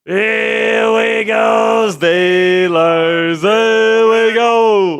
Here we go, Steelers. Here we go.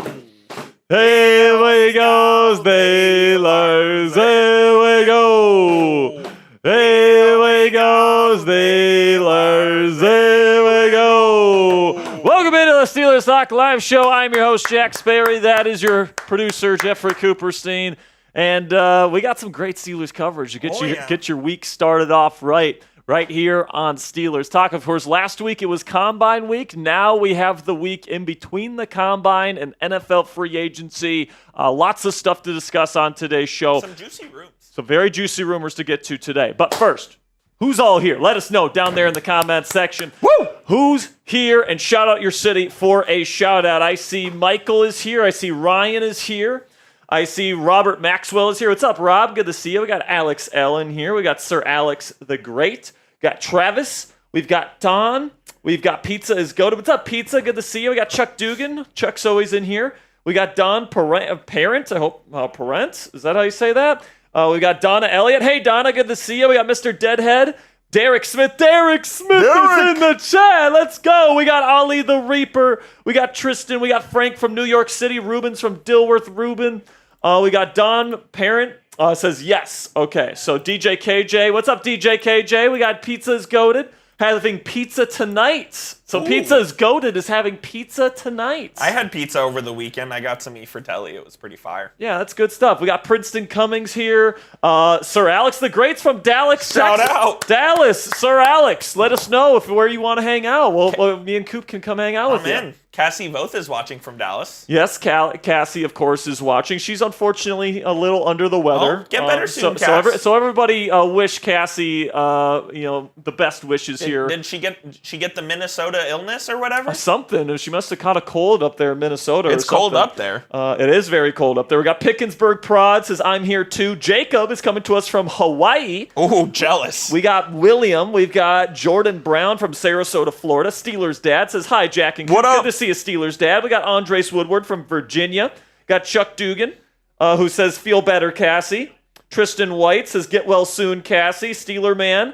Here we go, Steelers. Here we go. Here we go, Steelers. Here we go. Welcome into the Steelers Talk Live Show. I'm your host, Jack Sperry. That is your producer, Jeffrey Cooperstein. And we got some great Steelers coverage to get your week started off right here on Steelers Talk. Of course, last week it was Combine Week. Now we have the week in between the Combine and NFL free agency. Lots of stuff to discuss on today's show. Some juicy rumors. Some very juicy rumors to get to today. But first, who's all here? Let us know down there in the comments section. Woo! Who's here? And shout out your city for a shout out. I see Michael is here. I see Ryan is here. I see Robert Maxwell is here. What's up, Rob? Good to see you. We got Alex Allen here. We got Sir Alex the Great. Got Travis. We've got Don. We've got Pizza is Goated. What's up, Pizza? Good to see you. We got Chuck Dugan. Chuck's always in here. We got Don Parent. I hope Parent. Is that how you say that? We got Donna Elliott. Hey, Donna. Good to see you. We got Mr. Deadhead. Derek Smith. Derek Smith is in the chat. Let's go. We got Ali the Reaper. We got Tristan. We got Frank from New York City. Ruben's from Dilworth. Ruben. We got Don Parent. Says yes. Okay, so DJ KJ. What's up, DJ KJ? We got Pizza is Goated. Having pizza tonight. So Ooh. Pizza is Goated is having pizza tonight. I had pizza over the weekend. I got some E Fratelli. It was pretty fire. Yeah, that's good stuff. We got Princeton Cummings here. Sir Alex the Great's from Dallas. Shout out. Dallas. Sir Alex, let us know where you want to hang out. Well, me and Coop can come hang out with you. Cassie Voth is watching from Dallas. Yes, Cassie, of course, is watching. She's unfortunately a little under the weather. Oh, get better soon, Cass. So everybody wish Cassie, the best wishes here. Did she get the Minnesota illness or whatever? Something. She must have caught a cold up there in Minnesota. It's cold up there. It is very cold up there. We got Pickensburg Prod says, I'm here too. Jacob is coming to us from Hawaii. Oh, jealous. We got William. We've got Jordan Brown from Sarasota, Florida. Steelers dad says, hi, Jack and Coop. What up? Good to see you, Steelers dad. We got Andres Woodward from Virginia. Got Chuck Dugan, who says, feel better, Cassie. Tristan White says, get well soon, Cassie. Steeler man.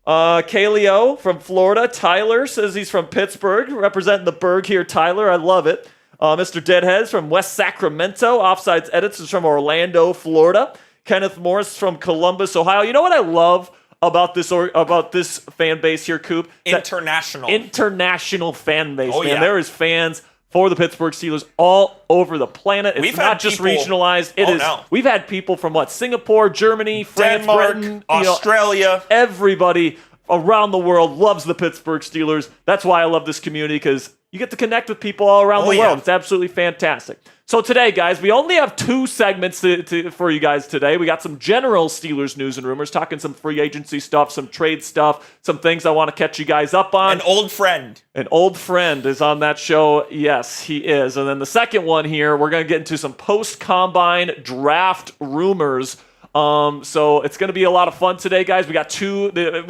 Kaleo from Florida. Tyler says he's from Pittsburgh, representing the Berg here, Tyler. I love it. Mr. Deadhead's from West Sacramento. Offsides Edits is from Orlando, Florida. Kenneth Morris from Columbus, Ohio. You know what I love about this fan base here, Coop? International fan base, man. Yeah. There is fans for the Pittsburgh Steelers all over the planet. It's not just regionalized. We've had people from Singapore, Germany, France, Denmark, Britain, Australia. Everybody around the world loves the Pittsburgh Steelers. That's why I love this community, because you get to connect with people all around the world. It's absolutely fantastic. So today, guys, we only have two segments for you guys today. We got some general Steelers news and rumors, talking some free agency stuff, some trade stuff, some things I want to catch you guys up on. An old friend is on that show. Yes, he is. And then the second one here, we're going to get into some post-combine draft rumors. So it's going to be a lot of fun today, guys. We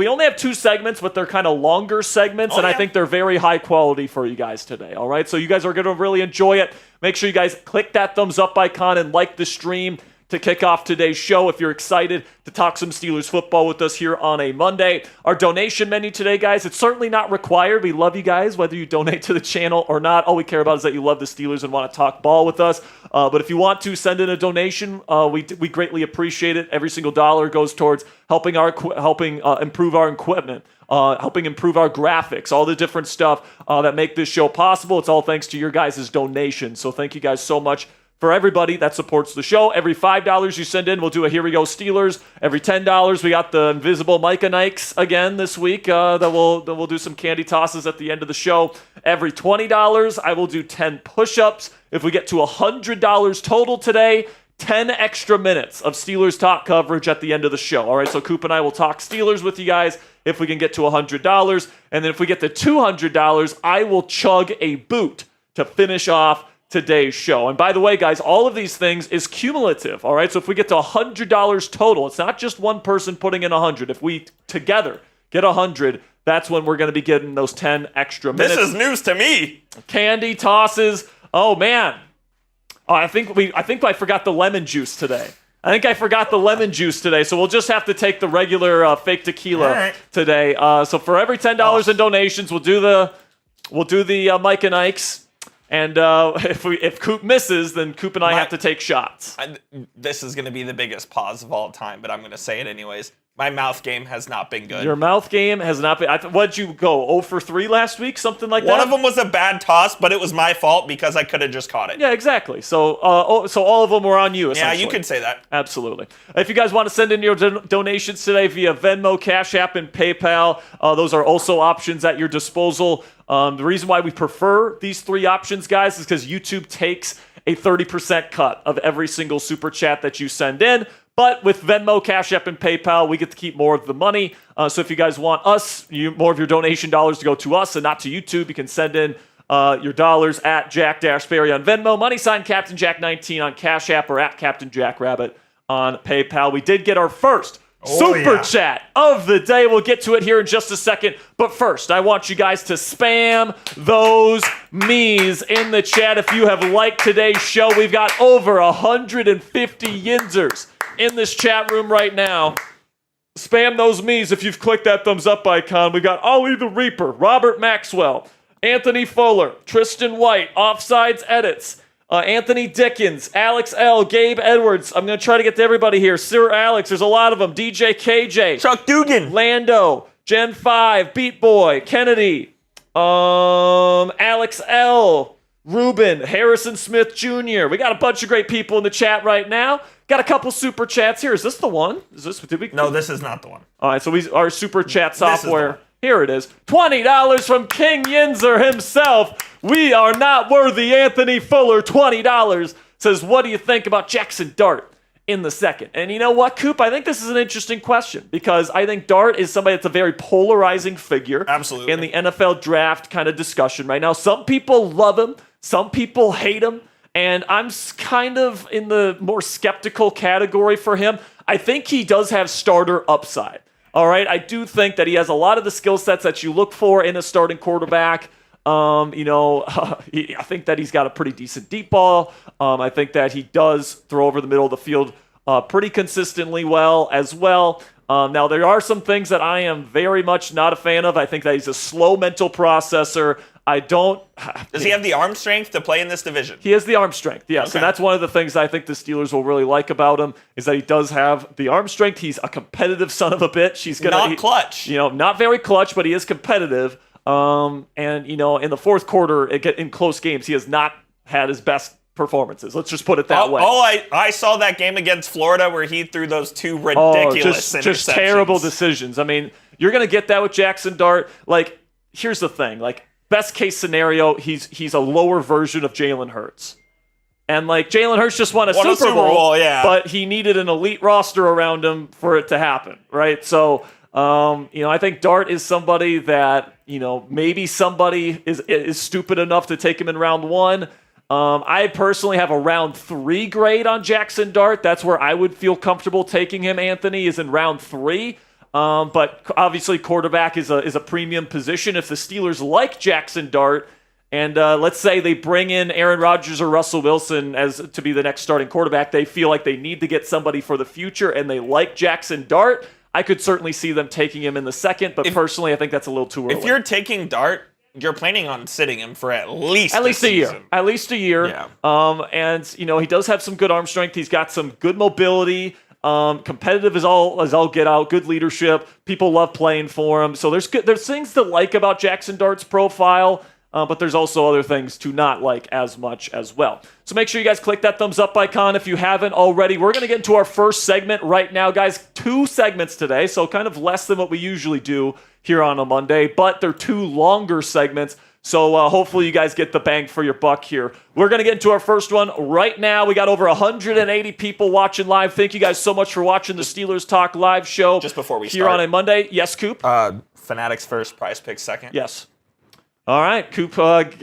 only have two segments, but they're kind of longer segments, I think they're very high quality for you guys today. All right, so you guys are going to really enjoy it. Make sure you guys click that thumbs up icon and like the stream to kick off today's show if you're excited to talk some Steelers football with us here on a Monday. Our donation menu today, guys, it's certainly not required. We love you guys, whether you donate to the channel or not. All we care about is that you love the Steelers and want to talk ball with us. But if you want to send in a donation, we greatly appreciate it. Every single dollar goes towards helping improve our equipment, helping improve our graphics, all the different stuff that make this show possible. It's all thanks to your guys' donations. So thank you guys so much. For everybody that supports the show, every $5 you send in, we'll do a Here We Go Steelers. Every $10, we got the invisible Micah Nikes again this week that we'll do some candy tosses at the end of the show. Every $20, I will do 10 push-ups. If we get to $100 total today, 10 extra minutes of Steelers talk coverage at the end of the show. All right, so Coop and I will talk Steelers with you guys if we can get to $100. And then if we get to $200, I will chug a boot to finish off today's show. And by the way, guys, all of these things is cumulative, all right? So if we get to $100 total, it's not just one person putting in 100. If we together get 100, that's when we're going to be getting those 10 extra minutes. This is news to me. Candy tosses. Oh, man. I think I forgot the lemon juice today. I think I forgot the lemon juice today, so we'll just have to take the regular fake tequila today. So for every $10 in donations, we'll do the Mike and Ike's. And if Coop misses, then Coop and I have to take shots. This is going to be the biggest pause of all time, but I'm going to say it anyways. My mouth game has not been good. Your mouth game has not been. What'd you go? 0 for 3 last week? Something like that? One of them was a bad toss, but it was my fault because I could have just caught it. Yeah, exactly. So so all of them were on you, essentially. Yeah, you could say that. Absolutely. If you guys want to send in your donations today via Venmo, Cashapp, and PayPal, those are also options at your disposal. The reason why we prefer these 3 options, guys, is because YouTube takes a 30% cut of every single super chat that you send in. But with Venmo, Cash App, and PayPal, we get to keep more of the money. So if you guys want more of your donation dollars to go to us and not to YouTube, you can send in your dollars at Jack-Sperry on Venmo, # Captain Jack 19 on Cash App, or at Captain Jack Rabbit on PayPal. We did get our first super chat of the day. We'll get to it here in just a second. But first, I want you guys to spam those me's in the chat. If you have liked today's show, we've got over 150 yinzers in this chat room right now. Spam those me's if you've clicked that thumbs up icon. We got Ollie the Reaper, Robert Maxwell, Anthony Fuller, Tristan White, Offsides Edits, Anthony Dickens, Alex L, Gabe Edwards. I'm going to try to get to everybody here. Sir Alex, there's a lot of them. DJ KJ, Chuck Dugan, Lando, Gen 5, Beat Boy, Kennedy, Alex L, Ruben, Harrison Smith Jr. We got a bunch of great people in the chat right now. Got a couple super chats here. Is this the one? No, this is not the one. All right, so our super chat software. Here it is. $20 from King Yinzer himself. We are not worthy, Anthony Fuller. $20. Says, what do you think about Jackson Dart in the second? And you know what, Coop? I think this is an interesting question because I think Dart is somebody that's a very polarizing figure. Absolutely. In the NFL draft kind of discussion right now. Some people love him. Some people hate him. And I'm kind of in the more skeptical category for him. I think he does have starter upside. All right, I do think that he has a lot of the skill sets that you look for in a starting quarterback. I think that he's got a pretty decent deep ball. I think that he does throw over the middle of the field pretty consistently well as well. Now, there are some things that I am very much not a fan of. I think that he's a slow mental processor. Does he have the arm strength to play in this division? He has the arm strength, yes. Okay. And that's one of the things I think the Steelers will really like about him is that he does have the arm strength. He's a competitive son of a bitch. He's not clutch. Not very clutch, but he is competitive. In the fourth quarter, in close games, he has not had his best performances. Let's just put it that way. I saw that game against Florida where he threw those 2 ridiculous interceptions. Just terrible decisions. I mean, you're going to get that with Jackson Dart. Like, here's the thing. Like, best case scenario, he's a lower version of Jalen Hurts. And like Jalen Hurts just won a Super Bowl, yeah. But he needed an elite roster around him for it to happen, right? So, I think Dart is somebody that, maybe somebody is stupid enough to take him in round 1. I personally have a round 3 grade on Jackson Dart. That's where I would feel comfortable taking him, Anthony, is in round 3. But obviously quarterback is a premium position. If the Steelers like Jackson Dart, and let's say they bring in Aaron Rodgers or Russell Wilson to be the next starting quarterback, they feel like they need to get somebody for the future, and they like Jackson Dart, I could certainly see them taking him in the second, but personally I think that's a little too early. If you're taking Dart, you're planning on sitting him for at least a year. At least a year. Yeah. He does have some good arm strength. He's got some good mobility. Competitive as all get out, good leadership. People love playing for him. So there's things to like about Jackson Dart's profile, but there's also other things to not like as much as well. So make sure you guys click that thumbs up icon if you haven't already. We're going to get into our first segment right now, guys. 2 segments today, so kind of less than what we usually do here on a Monday, but they're 2 longer segments. So hopefully you guys get the bang for your buck here. We're going to get into our first one right now. We got over 180 people watching live. Thank you guys so much for watching the Steelers Talk live show. Just before we here start. On a Monday. Yes, Coop? Fanatics first, Prize Picks second. Yes. All right, Coop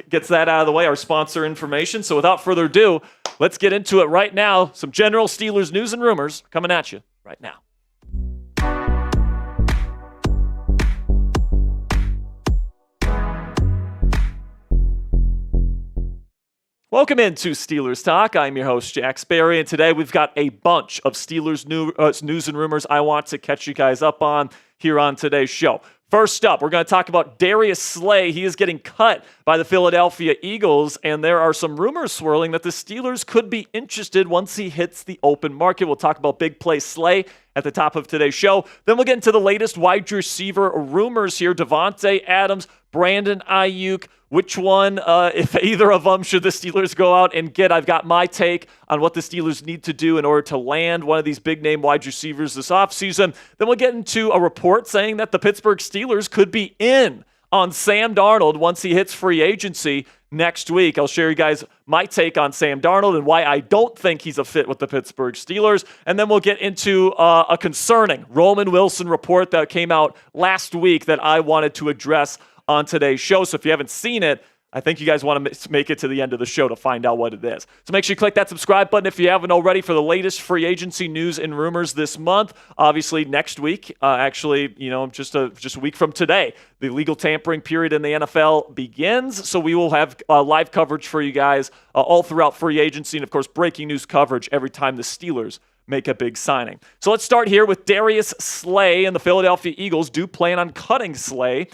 gets that out of the way, our sponsor information. So without further ado, let's get into it right now. Some general Steelers news and rumors coming at you right now. Welcome into Steelers Talk. I'm your host, Jack Sperry, and today we've got a bunch of Steelers news and rumors I want to catch you guys up on here on today's show. First up, we're going to talk about Darius Slay. He is getting cut by the Philadelphia Eagles, and there are some rumors swirling that the Steelers could be interested once he hits the open market. We'll talk about big play Slay at the top of today's show. Then we'll get into the latest wide receiver rumors here. Davante Adams, Brandon Aiyuk. Which one, if either of them, should the Steelers go out and get? I've got my take on what the Steelers need to do in order to land one of these big-name wide receivers this offseason. Then we'll get into a report saying that the Pittsburgh Steelers could be in on Sam Darnold once he hits free agency next week. I'll share you guys my take on Sam Darnold and why I don't think he's a fit with the Pittsburgh Steelers. And then we'll get into a concerning Roman Wilson report that came out last week that I wanted to address on today's show. So if you haven't seen it, I think you guys want to make it to the end of the show to find out what it is. So make sure you click that subscribe button if you haven't already for the latest free agency news and rumors this month. Obviously, next week, just a week from today, the legal tampering period in the NFL begins. So we will have live coverage for you guys all throughout free agency and, of course, breaking news coverage every time the Steelers make a big signing. So let's start here with Darius Slay, and the Philadelphia Eagles do plan on cutting Slay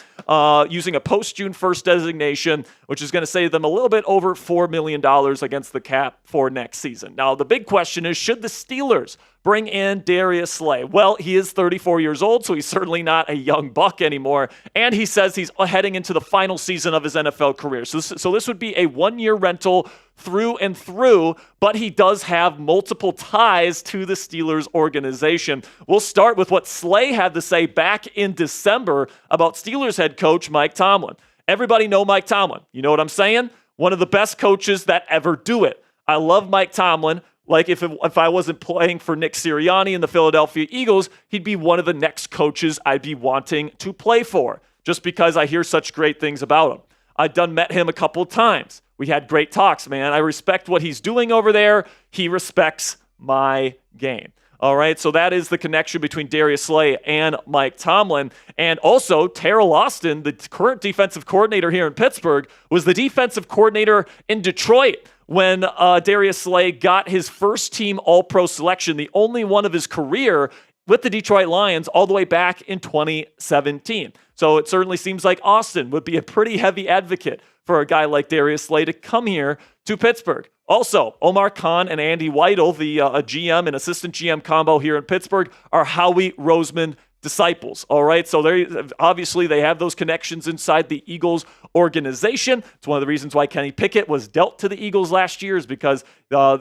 using a post-June 1st designation, which is going to save them a little bit over $4 million against the cap for next season. Now, the big question is, should the Steelers bring in Darius Slay? Well, he is 34 years old, so he's certainly not a young buck anymore, and he says he's heading into the final season of his NFL career. So this would be a one-year rental through and through, but he does have multiple ties to the Steelers organization. We'll start with what Slay had to say back in December about Steelers head coach Mike Tomlin. Everybody know Mike Tomlin. You know what I'm saying? One of the best coaches that ever do it. I love Mike Tomlin. Like if I wasn't playing for Nick Sirianni and the Philadelphia Eagles, he'd be one of the next coaches I'd be wanting to play for, just because I hear such great things about him. I've met him a couple of times. We had great talks, man. I respect what he's doing over there. He respects my game. All right, so that is the connection between Darius Slay and Mike Tomlin. And also, Terrell Austin, the current defensive coordinator here in Pittsburgh, was the defensive coordinator in Detroit when Darius Slay got his first team All-Pro selection, the only one of his career with the Detroit Lions all the way back in 2017. So it certainly seems like Austin would be a pretty heavy advocate for a guy like Darius Slay to come here to Pittsburgh. Also, Omar Khan and Andy Weidel, the GM and assistant GM combo here in Pittsburgh, are Howie Roseman disciples. All right, so obviously they have those connections inside the Eagles organization. It's one of the reasons why Kenny Pickett was dealt to the Eagles last year, is because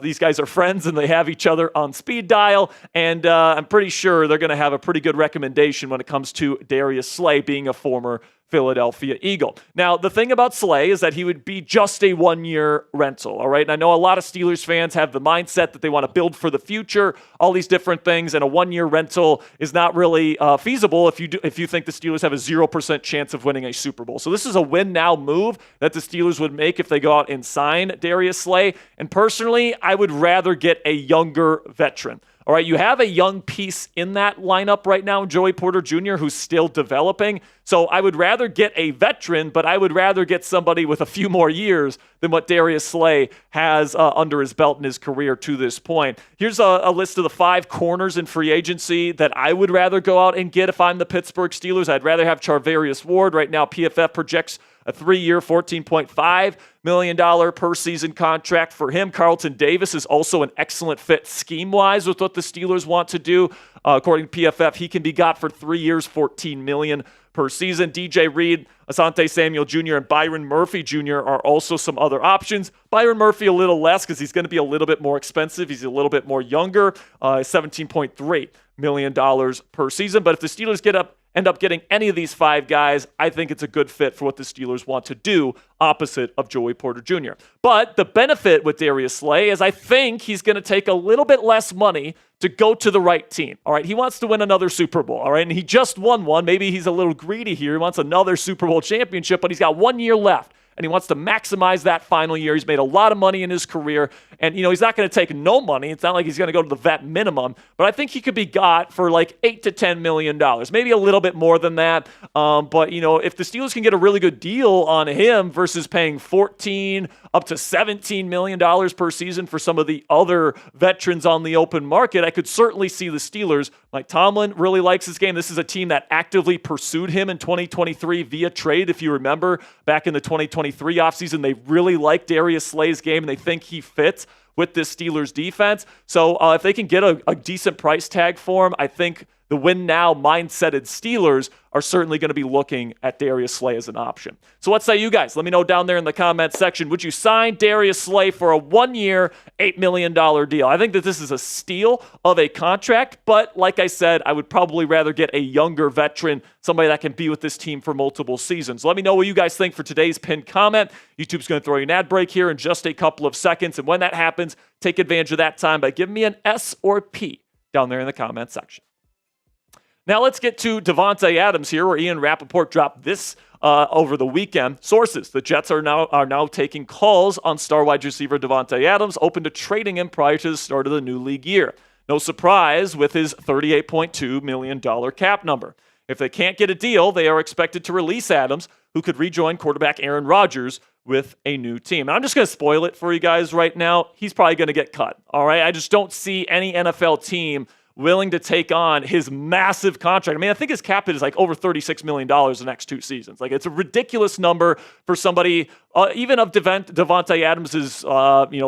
these guys are friends and they have each other on speed dial. And I'm pretty sure they're going to have a pretty good recommendation when it comes to Darius Slay being a former Philadelphia Eagle. Now, the thing about Slay is that he would be just a one-year rental, all right? And I know a lot of Steelers fans have the mindset that they want to build for the future, all these different things, and a one-year rental is not really feasible if you think the Steelers have a 0% chance of winning a Super Bowl. So this is a win-now move that the Steelers would make if they go out and sign Darius Slay. And personally, I would rather get a younger veteran. All right, you have a young piece in that lineup right now, Joey Porter Jr., who's still developing. So I would rather get a veteran, but I would rather get somebody with a few more years than what Darius Slay has under his belt in his career to this point. Here's a list of the 5 corners in free agency that I would rather go out and get if I'm the Pittsburgh Steelers. I'd rather have Charvarius Ward. Right now, PFF projects a 3-year, $14.5 million per season contract for him. Carlton Davis is also an excellent fit scheme-wise with what the Steelers want to do. According to PFF, he can be got for 3 years, $14 million per season. DJ Reed, Asante Samuel Jr., and Byron Murphy Jr. are also some other options. Byron Murphy a little less because he's going to be a little bit more expensive. He's a little bit more younger, $17.3 million per season. But if the Steelers end up getting any of these 5 guys, I think it's a good fit for what the Steelers want to do opposite of Joey Porter Jr. But the benefit with Darius Slay is I think he's going to take a little bit less money to go to the right team. All right, he wants to win another Super Bowl. All right, and he just won one. Maybe he's a little greedy here. He wants another Super Bowl championship, but he's got 1 year left and he wants to maximize that final year. He's made a lot of money in his career, and he's not going to take no money. It's not like he's going to go to the vet minimum, but I think he could be got for like $8 to $10 million, maybe a little bit more than that. But if the Steelers can get a really good deal on him versus paying $14 up to $17 million per season for some of the other veterans on the open market, I could certainly see the Steelers. Mike Tomlin really likes his game. This is a team that actively pursued him in 2023 via trade. If you remember, back in the 2023 offseason, they really liked Darius Slay's game, and they think he fits with this Steelers defense. So if they can get a decent price tag for him, I think the win-now mindseted Steelers are certainly going to be looking at Darius Slay as an option. So what say you guys? Let me know down there in the comments section. Would you sign Darius Slay for a 1-year, $8 million deal? I think that this is a steal of a contract, but like I said, I would probably rather get a younger veteran, somebody that can be with this team for multiple seasons. Let me know what you guys think for today's pinned comment. YouTube's going to throw you an ad break here in just a couple of seconds, and when that happens, take advantage of that time by giving me an S or P down there in the comment section. Now let's get to Davante Adams here, where Ian Rappaport dropped this over the weekend. Sources: the Jets are now taking calls on star wide receiver Davante Adams, open to trading him prior to the start of the new league year. No surprise with his $38.2 million cap number. If they can't get a deal, they are expected to release Adams, who could rejoin quarterback Aaron Rodgers with a new team. And I'm just going to spoil it for you guys right now. He's probably going to get cut. All right, I just don't see any NFL team willing to take on his massive contract. I mean, I think his cap hit is like over $36 million the next 2 seasons. Like, it's a ridiculous number for somebody, even of Davante Adams'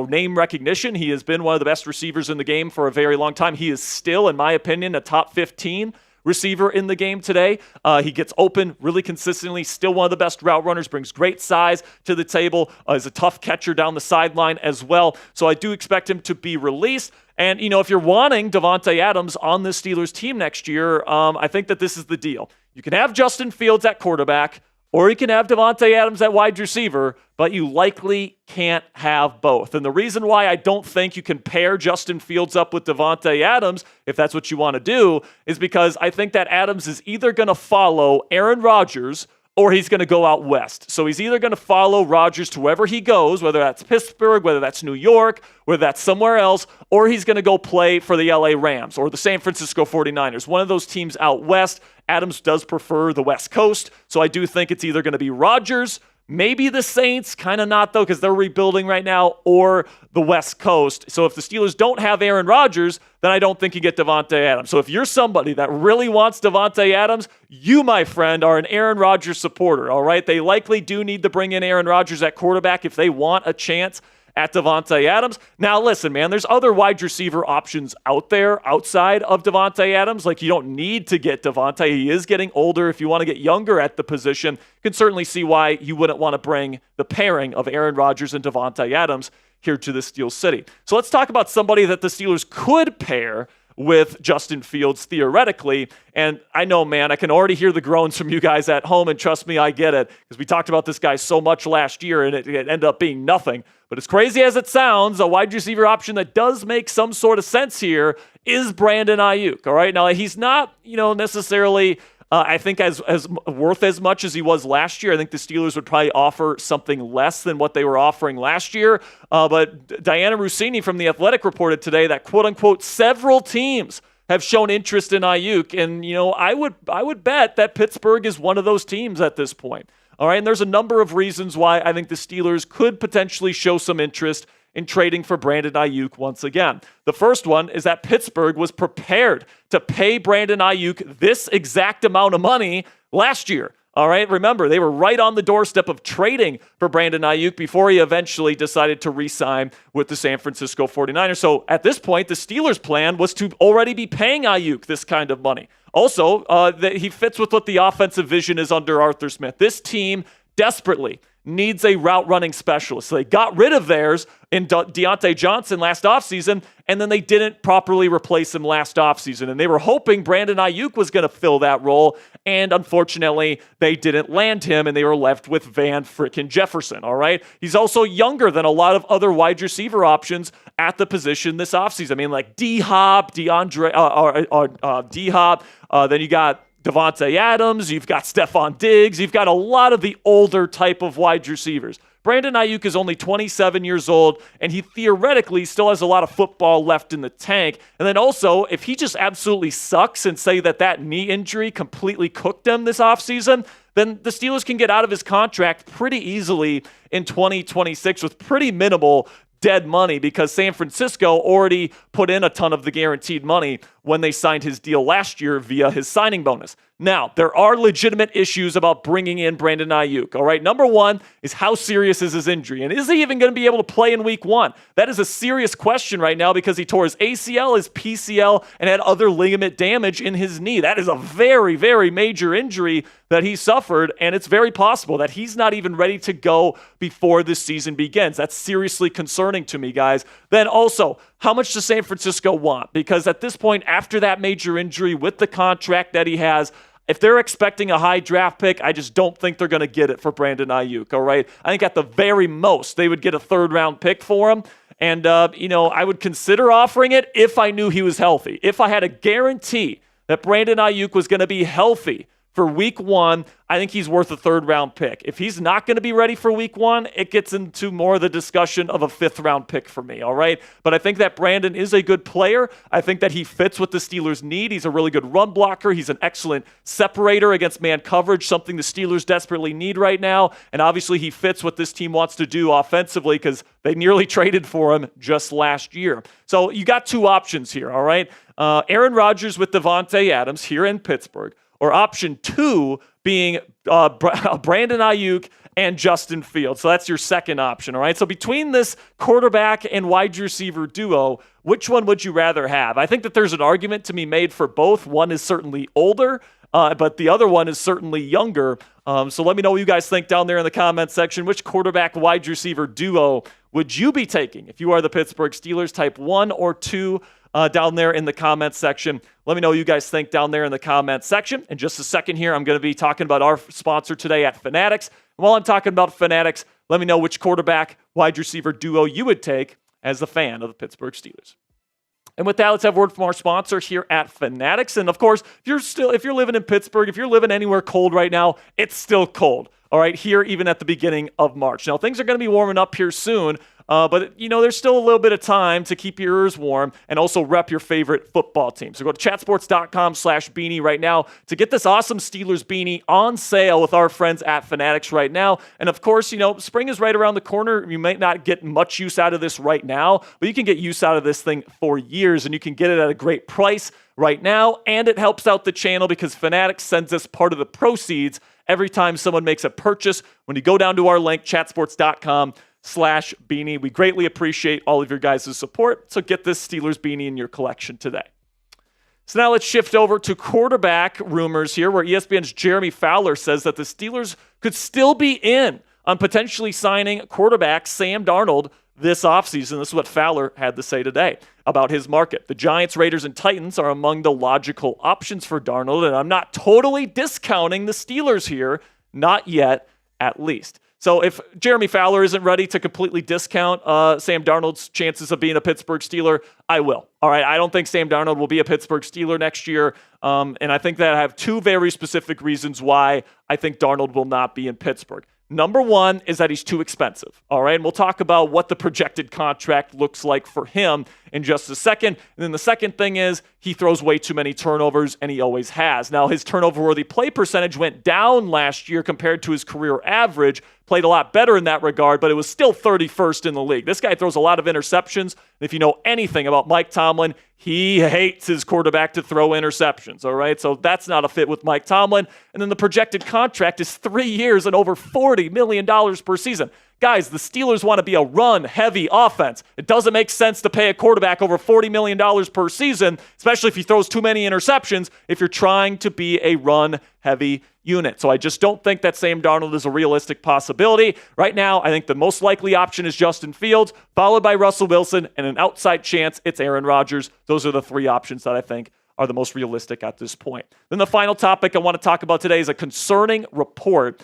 name recognition. He has been one of the best receivers in the game for a very long time. He is still, in my opinion, a top 15 receiver in the game today. He gets open really consistently, still one of the best route runners, brings great size to the table, is a tough catcher down the sideline as well. So I do expect him to be released. And, if you're wanting Davante Adams on the Steelers team next year, I think that this is the deal. You can have Justin Fields at quarterback, or you can have Davante Adams at wide receiver, but you likely can't have both. And the reason why I don't think you can pair Justin Fields up with Davante Adams, if that's what you want to do, is because I think that Adams is either going to follow Aaron Rodgers or he's going to go out west. So he's either going to follow Rodgers to wherever he goes, whether that's Pittsburgh, whether that's New York, whether that's somewhere else, or he's going to go play for the LA Rams or the San Francisco 49ers, one of those teams out west. Adams does prefer the West Coast, so I do think it's either going to be Rodgers, maybe the Saints, kind of not though, because they're rebuilding right now, or the West Coast. So if the Steelers don't have Aaron Rodgers, then I don't think you get Davante Adams. So if you're somebody that really wants Davante Adams, you, my friend, are an Aaron Rodgers supporter, all right? They likely do need to bring in Aaron Rodgers at quarterback if they want a chance at Davante Adams. Now, listen, man, there's other wide receiver options out there outside of Davante Adams. Like, you don't need to get Davante. He is getting older. If you want to get younger at the position, you can certainly see why you wouldn't want to bring the pairing of Aaron Rodgers and Davante Adams here to the Steel City. So let's talk about somebody that the Steelers could pair with Justin Fields theoretically. And I know, man, I can already hear the groans from you guys at home, and trust me, I get it, because we talked about this guy so much last year and it ended up being nothing. But as crazy as it sounds, a wide receiver option that does make some sort of sense here is Brandon Aiyuk. All right, now he's not, necessarily I think as worth as much as he was last year. I think the Steelers would probably offer something less than what they were offering last year. But Diana Rossini from The Athletic reported today that, quote unquote, several teams have shown interest in Aiyuk. And, I would bet that Pittsburgh is one of those teams at this point. All right, and there's a number of reasons why I think the Steelers could potentially show some interest in trading for Brandon Aiyuk once again. The first one is that Pittsburgh was prepared to pay Brandon Aiyuk this exact amount of money last year. All right, remember, they were right on the doorstep of trading for Brandon Aiyuk before he eventually decided to re-sign with the San Francisco 49ers. So at this point, the Steelers' plan was to already be paying Aiyuk this kind of money. Also, that he fits with what the offensive vision is under Arthur Smith. This team desperately needs a route running specialist. So they got rid of theirs in Deontay Johnson last offseason, and then they didn't properly replace him last offseason. And they were hoping Brandon Aiyuk was going to fill that role, and unfortunately, they didn't land him, and they were left with Van frickin' Jefferson, all right? He's also younger than a lot of other wide receiver options at the position this offseason. I mean, like D-Hop, D-Hop, then you got Devontae Adams, you've got Stephon Diggs, you've got a lot of the older type of wide receivers. Brandon Aiyuk is only 27 years old, and he theoretically still has a lot of football left in the tank. And then also, if he just absolutely sucks and say that knee injury completely cooked him this offseason, then the Steelers can get out of his contract pretty easily in 2026 with pretty minimal dead money because San Francisco already put in a ton of the guaranteed money when they signed his deal last year via his signing bonus. Now, there are legitimate issues about bringing in Brandon Aiyuk, all right? Number one is how serious is his injury? And is he even going to be able to play in week one? That is a serious question right now because he tore his ACL, his PCL, and had other ligament damage in his knee. That is a very, very major injury that he suffered, and it's very possible that he's not even ready to go before this season begins. That's seriously concerning to me, guys. Then also, how much does San Francisco want? Because at this point, after that major injury with the contract that he has, if they're expecting a high draft pick, I just don't think they're going to get it for Brandon Aiyuk, all right? I think at the very most, they would get a third-round pick for him. And, I would consider offering it if I knew he was healthy. If I had a guarantee that Brandon Aiyuk was going to be healthy for week one, I think he's worth a third-round pick. If he's not going to be ready for week one, it gets into more of the discussion of a fifth-round pick for me, all right? But I think that Brandon is a good player. I think that he fits what the Steelers need. He's a really good run blocker. He's an excellent separator against man coverage, something the Steelers desperately need right now. And obviously he fits what this team wants to do offensively because they nearly traded for him just last year. So you got two options here, all right? Aaron Rodgers with Devontae Adams here in Pittsburgh, or option two being Brandon Aiyuk and Justin Fields. So that's your second option, all right? So between this quarterback and wide receiver duo, which one would you rather have? I think that there's an argument to be made for both. One is certainly older, but the other one is certainly younger. So let me know what you guys think down there in the comments section. Which quarterback wide receiver duo would you be taking if you are the Pittsburgh Steelers? Type 1 or 2 down there in the comments section. Let me know what you guys think down there in the comments section. In just a second here, I'm going to be talking about our sponsor today at Fanatics. And while I'm talking about Fanatics, let me know which quarterback wide receiver duo you would take as a fan of the Pittsburgh Steelers. And with that, let's have a word from our sponsor here at Fanatics. And of course, if you're living in Pittsburgh, if you're living anywhere cold right now, it's still cold. All right, here even at the beginning of March. Now, things are going to be warming up here soon, but there's still a little bit of time to keep your ears warm and also rep your favorite football team. So go to chatsports.com/beanie right now to get this awesome Steelers beanie on sale with our friends at Fanatics right now. And of course, spring is right around the corner. You might not get much use out of this right now, but you can get use out of this thing for years, and you can get it at a great price right now. And it helps out the channel because Fanatics sends us part of the proceeds every time someone makes a purchase. When you go down to our link, chatsports.com/beanie, we greatly appreciate all of your guys' support. So get this Steelers beanie in your collection today. So now let's shift over to quarterback rumors here, where ESPN's Jeremy Fowler says that the Steelers could still be in on potentially signing quarterback Sam Darnold this offseason. This is what Fowler had to say today about his market. The Giants, Raiders, and Titans are among the logical options for Darnold, and I'm not totally discounting the Steelers here, not yet, at least. So if Jeremy Fowler isn't ready to completely discount Sam Darnold's chances of being a Pittsburgh Steeler, I will. All right, I don't think Sam Darnold will be a Pittsburgh Steeler next year, and I think that I have two very specific reasons why I think Darnold will not be in Pittsburgh. Number one is that he's too expensive, all right? And we'll talk about what the projected contract looks like for him in just a second. And then the second thing is he throws way too many turnovers, and he always has. Now, his turnover-worthy play percentage went down last year compared to his career average. Played a lot better in that regard, but it was still 31st in the league. This guy throws a lot of interceptions. If you know anything about Mike Tomlin, he hates his quarterback to throw interceptions, all right? So that's not a fit with Mike Tomlin. And then the projected contract is 3 years and over $40 million per season. Guys, the Steelers want to be a run-heavy offense. It doesn't make sense to pay a quarterback over $40 million per season, especially if he throws too many interceptions, if you're trying to be a run-heavy unit. So I just don't think that Sam Darnold is a realistic possibility. Right now, I think the most likely option is Justin Fields, followed by Russell Wilson, and an outside chance it's Aaron Rodgers. Those are the three options that I think are the most realistic at this point. Then the final topic I want to talk about today is a concerning report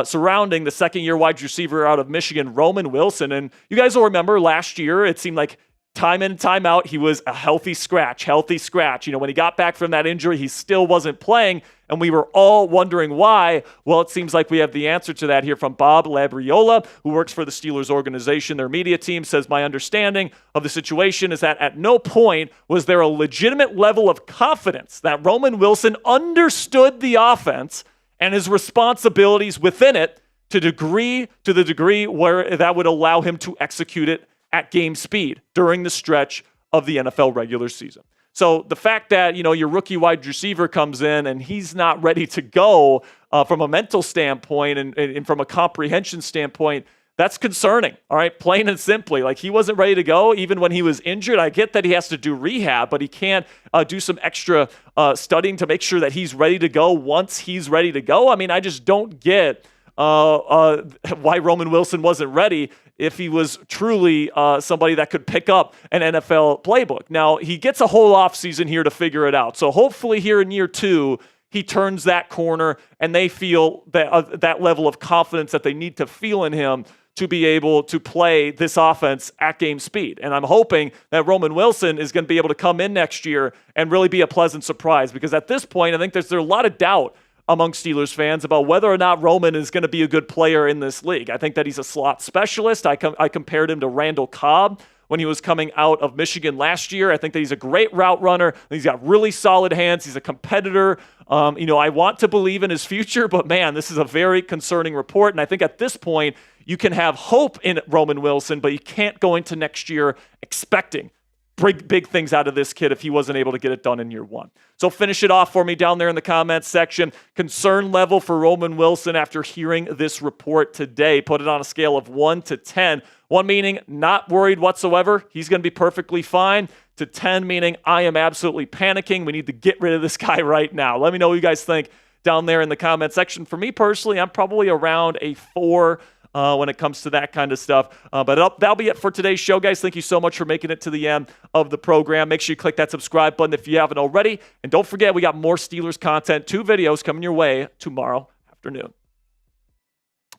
surrounding the second-year wide receiver out of Michigan, Roman Wilson. And you guys will remember last year, it seemed like time in and time out, he was a healthy scratch. When he got back from that injury, he still wasn't playing, and we were all wondering why. Well, it seems like we have the answer to that here from Bob Labriola, who works for the Steelers organization. Their media team says, my understanding of the situation is that at no point was there a legitimate level of confidence that Roman Wilson understood the offense and his responsibilities within it to the degree where that would allow him to execute it at game speed during the stretch of the NFL regular season. So the fact that, your rookie wide receiver comes in and he's not ready to go from a mental standpoint and from a comprehension standpoint, that's concerning, all right? Plain and simply. Like, he wasn't ready to go even when he was injured. I get that he has to do rehab, but he can't do some extra studying to make sure that he's ready to go once he's ready to go. I mean, I just don't get why Roman Wilson wasn't ready if he was truly somebody that could pick up an NFL playbook. Now, he gets a whole offseason here to figure it out. So hopefully here in year 2, he turns that corner and they feel that level of confidence that they need to feel in him to be able to play this offense at game speed. And I'm hoping that Roman Wilson is going to be able to come in next year and really be a pleasant surprise, because at this point, I think there's a lot of doubt among Steelers fans about whether or not Roman is going to be a good player in this league. I think that he's a slot specialist. I compared him to Randall Cobb when he was coming out of Michigan last year. I think that he's a great route runner. He's got really solid hands. He's a competitor. I want to believe in his future, but man, this is a very concerning report. And I think at this point, you can have hope in Roman Wilson, but you can't go into next year expecting big things out of this kid if he wasn't able to get it done in year 1. So finish it off for me down there in the comments section. Concern level for Roman Wilson after hearing this report today. Put it on a scale of 1 to 10. 1 meaning not worried whatsoever. He's going to be perfectly fine. To 10 meaning I am absolutely panicking. We need to get rid of this guy right now. Let me know what you guys think down there in the comment section. For me personally, I'm probably around a 4 when it comes to that kind of stuff. But that'll be it for today's show, guys. Thank you so much for making it to the end of the program. Make sure you click that subscribe button if you haven't already. And don't forget, we got more Steelers content, 2 videos coming your way tomorrow afternoon.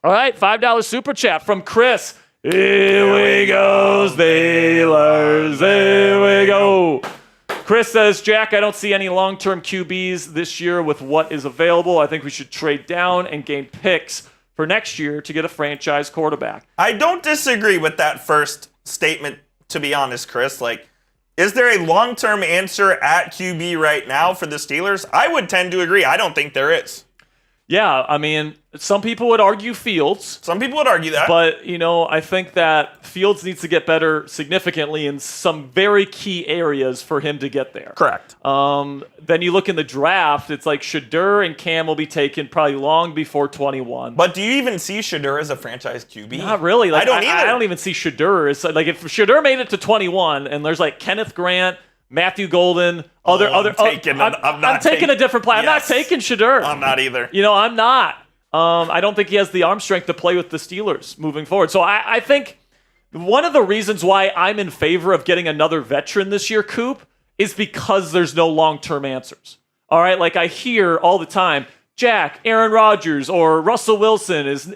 All right, $5 super chat from Chris. Here we go, Steelers. Here we go. Chris says, Jack, I don't see any long-term QBs this year with what is available. I think we should trade down and gain picks for next year to get a franchise quarterback. I don't disagree with that first statement, to be honest, Chris. Is there a long-term answer at QB right now for the Steelers? I would tend to agree. I don't think there is. Yeah, I mean, some people would argue Fields. Some people would argue that. But, I think that Fields needs to get better significantly in some very key areas for him to get there. Correct. Then you look in the draft, it's like Shedeur and Cam will be taken probably long before 21. But do you even see Shedeur as a franchise QB? Not really. I don't either. I don't even see Shedeur. It's like if Shedeur made it to 21 and there's like Kenneth Grant, Matthew Golden, I'm taking a different play. Yes. I'm not taking Shedeur. I'm not either. I'm not. I don't think he has the arm strength to play with the Steelers moving forward. So I think one of the reasons why I'm in favor of getting another veteran this year, Coop, is because there's no long-term answers. All right, like I hear all the time, Jack, Aaron Rodgers, or Russell Wilson is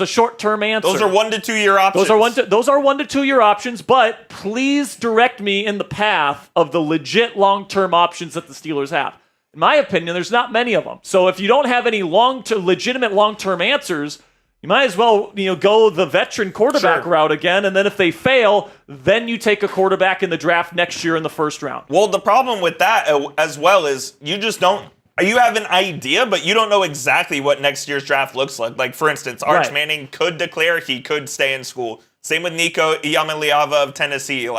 a short-term answer. Those are 1 to 2 year options. Those are 1 to 2 year options, but please direct me in the path of the legit long-term options that the Steelers have. In my opinion, there's not many of them. So if you don't have any legitimate long-term answers, you might as well go the veteran quarterback route again, and then if they fail, then you take a quarterback in the draft next year in the first round. Well, the problem with that as well is you just don't. You have an idea, but you don't know exactly what next year's draft looks like. Like, for instance, Arch Manning could declare he could stay in school. Same with Nico Iamaleava of Tennessee.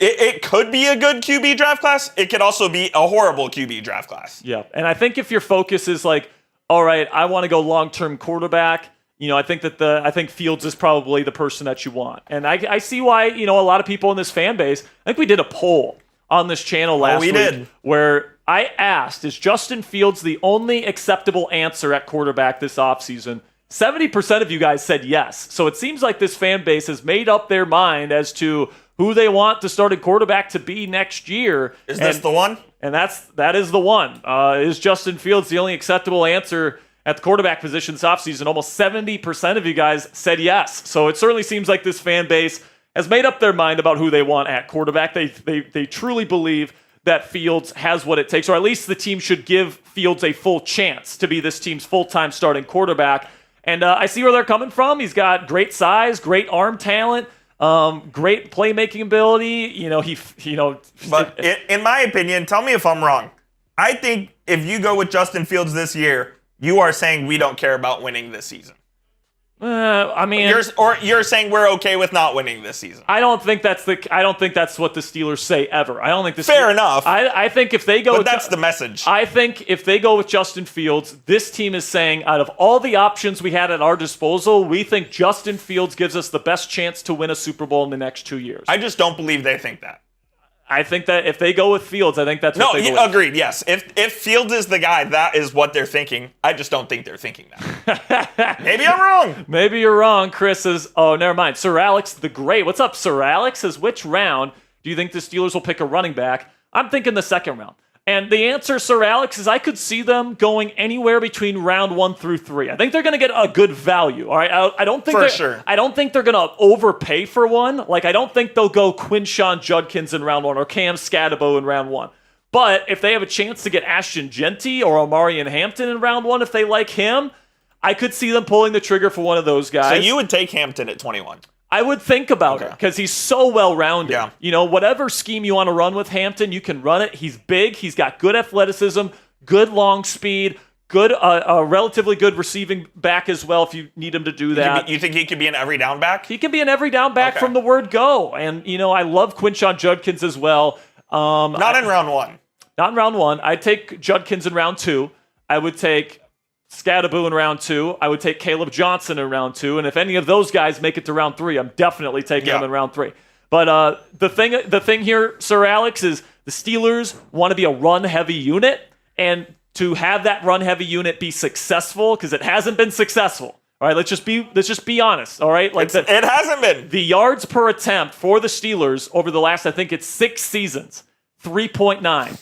It could be a good QB draft class. It could also be a horrible QB draft class. Yeah, and I think if your focus is like, all right, I want to go long-term quarterback, I think Fields is probably the person that you want. And I see why, a lot of people in this fan base, I think we did a poll on this channel last week where I asked, is Justin Fields the only acceptable answer at quarterback this offseason? 70% of you guys said yes. So it seems like this fan base has made up their mind as to who they want the starting quarterback to be next year. Is this the one? And that is the one. Is Justin Fields the only acceptable answer at the quarterback position this offseason? Almost 70% of you guys said yes. So it certainly seems like this fan base has made up their mind about who they want at quarterback. They truly believe that Fields has what it takes, or at least the team should give Fields a full chance to be this team's full-time starting quarterback. And I see where they're coming from. He's got great size, great arm talent, great playmaking ability. But in my opinion, tell me if I'm wrong. I think if you go with Justin Fields this year, you are saying we don't care about winning this season. You're saying we're okay with not winning this season. I don't think that's what the Steelers say ever. I don't think Fair enough. I think if they go, but that's the message. I think if they go with Justin Fields, this team is saying out of all the options we had at our disposal, we think Justin Fields gives us the best chance to win a Super Bowl in the next 2 years. I just don't believe they think that. I think that if they go with Fields, I think that's what they go with. Agreed, yes. If Fields is the guy, that is what they're thinking. I just don't think they're thinking that. Maybe I'm wrong. Maybe you're wrong. Chris says, oh, never mind. Sir Alex the Great. What's up, Sir Alex? Says, which round do you think the Steelers will pick a running back? I'm thinking the second round. And the answer, Sir Alex, is I could see them going anywhere between round 1 through 3. I think they're going to get a good value. All right, I don't think I don't think they're going to overpay for one. Like I don't think they'll go Quinshawn Judkins in round 1 or Cam Scadabo in round 1. But if they have a chance to get Ashton Genty or Omarion Hampton in round 1, if they like him, I could see them pulling the trigger for one of those guys. So you would take Hampton at 21. I would think about it because he's so well-rounded. Yeah. Whatever scheme you want to run with Hampton, you can run it. He's big. He's got good athleticism, good long speed, good, relatively good receiving back as well if you need him to do that. You think he could be an every down back? He can be an every down back from the word go. And, I love Quinshawn Judkins as well. Not in round 1. Not in round 1. I'd take Judkins in round 2. I would take Scadaboo in round 2. I would take Caleb Johnson in round 2. And if any of those guys make it to round 3, I'm definitely taking them in round 3. But the thing here, Sir Alex, is the Steelers want to be a run-heavy unit. And to have that run-heavy unit be successful, because it hasn't been successful. All right, let's just be honest. All right, it hasn't been. The yards per attempt for the Steelers over the last, I think it's 6 seasons, 3.9,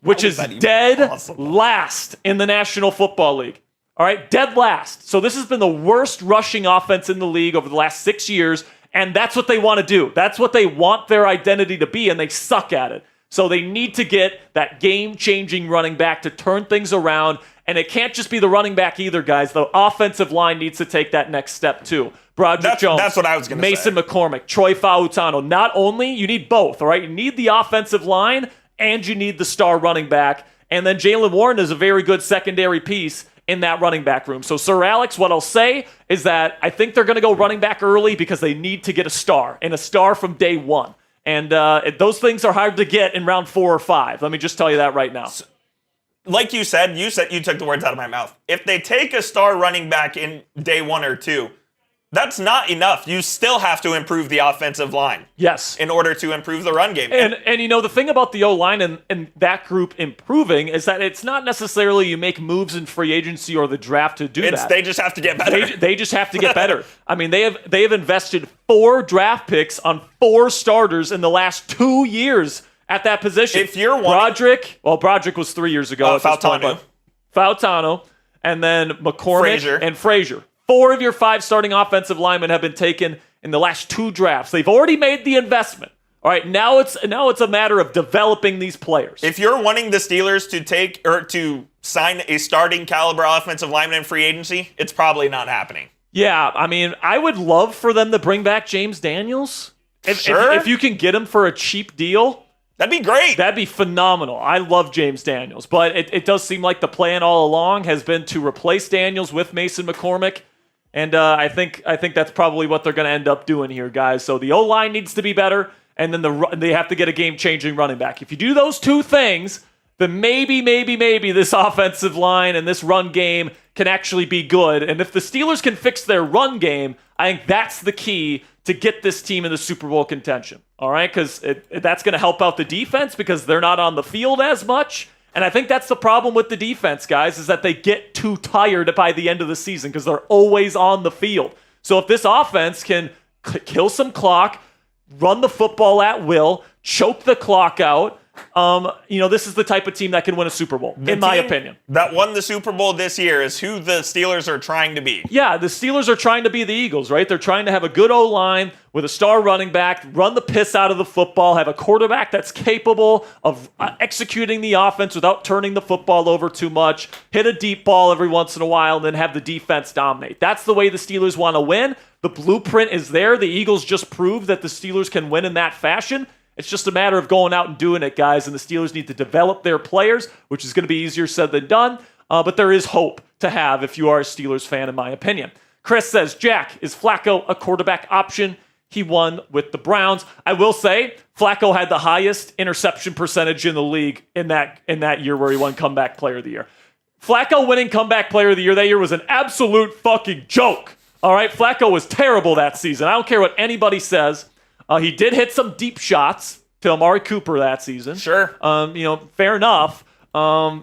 which is dead last in the National Football League. All right, dead last. So this has been the worst rushing offense in the league over the last 6 years, and that's what they want to do. That's what they want their identity to be, and they suck at it. So they need to get that game-changing running back to turn things around, and it can't just be the running back either, guys. The offensive line needs to take that next step, too. Broderick Jones. That's what I was going to say. Mason McCormick, Troy Fautano. Not only, you need both, all right? You need the offensive line, and you need the star running back. And then Jaylen Warren is a very good secondary piece in that running back room. So, Sir Alex, what I'll say is that I think they're going to go running back early because they need to get a star, and a star from day 1. And those things are hard to get in round 4 or 5. Let me just tell you that right now. Like you said, you took the words out of my mouth. If they take a star running back in day 1 or 2, that's not enough. You still have to improve the offensive line. Yes. In order to improve the run game. And the thing about the O-line and that group improving is that it's not necessarily you make moves in free agency or the draft to do that. They just have to get better. They just have to get better. I mean, they have invested 4 draft picks on 4 starters in the last 2 years at that position. If you're Broderick was 3 years ago. Fautano, and then McCormick and Frazier. 4 of your 5 starting offensive linemen have been taken in the last 2 drafts. They've already made the investment. All right, now it's a matter of developing these players. If you're wanting the Steelers to take or to sign a starting caliber offensive lineman in free agency, it's probably not happening. Yeah, I mean, I would love for them to bring back James Daniels. If you can get him for a cheap deal, that'd be great. That'd be phenomenal. I love James Daniels, but it does seem like the plan all along has been to replace Daniels with Mason McCormick. And I think that's probably what they're going to end up doing here, guys. So the O-line needs to be better, and then they have to get a game-changing running back. If you do those 2 things, then maybe this offensive line and this run game can actually be good. And if the Steelers can fix their run game, I think that's the key to get this team in the Super Bowl contention. All right, because that's going to help out the defense because they're not on the field as much. And I think that's the problem with the defense, guys, is that they get too tired by the end of the season because they're always on the field. So if this offense can kill some clock, run the football at will, choke the clock out, this is the type of team that can win a Super Bowl, in my opinion. That won the Super Bowl this year is who the Steelers are trying to be. Yeah, the Steelers are trying to be the Eagles, right? They're trying to have a good O-line with a star running back, run the piss out of the football, have a quarterback that's capable of executing the offense without turning the football over too much, hit a deep ball every once in a while, and then have the defense dominate. That's the way the Steelers want to win. The blueprint is there. The Eagles just proved that the Steelers can win in that fashion. It's just a matter of going out and doing it, guys, and the Steelers need to develop their players, which is going to be easier said than done, but there is hope to have if you are a Steelers fan, in my opinion. Chris says, Jack, is Flacco a quarterback option? He won with the Browns. I will say, Flacco had the highest interception percentage in the league in that year where he won Comeback Player of the Year. Flacco winning Comeback Player of the Year that year was an absolute fucking joke. All right, Flacco was terrible that season. I don't care what anybody says. He did hit some deep shots to Amari Cooper that season. Sure. Fair enough.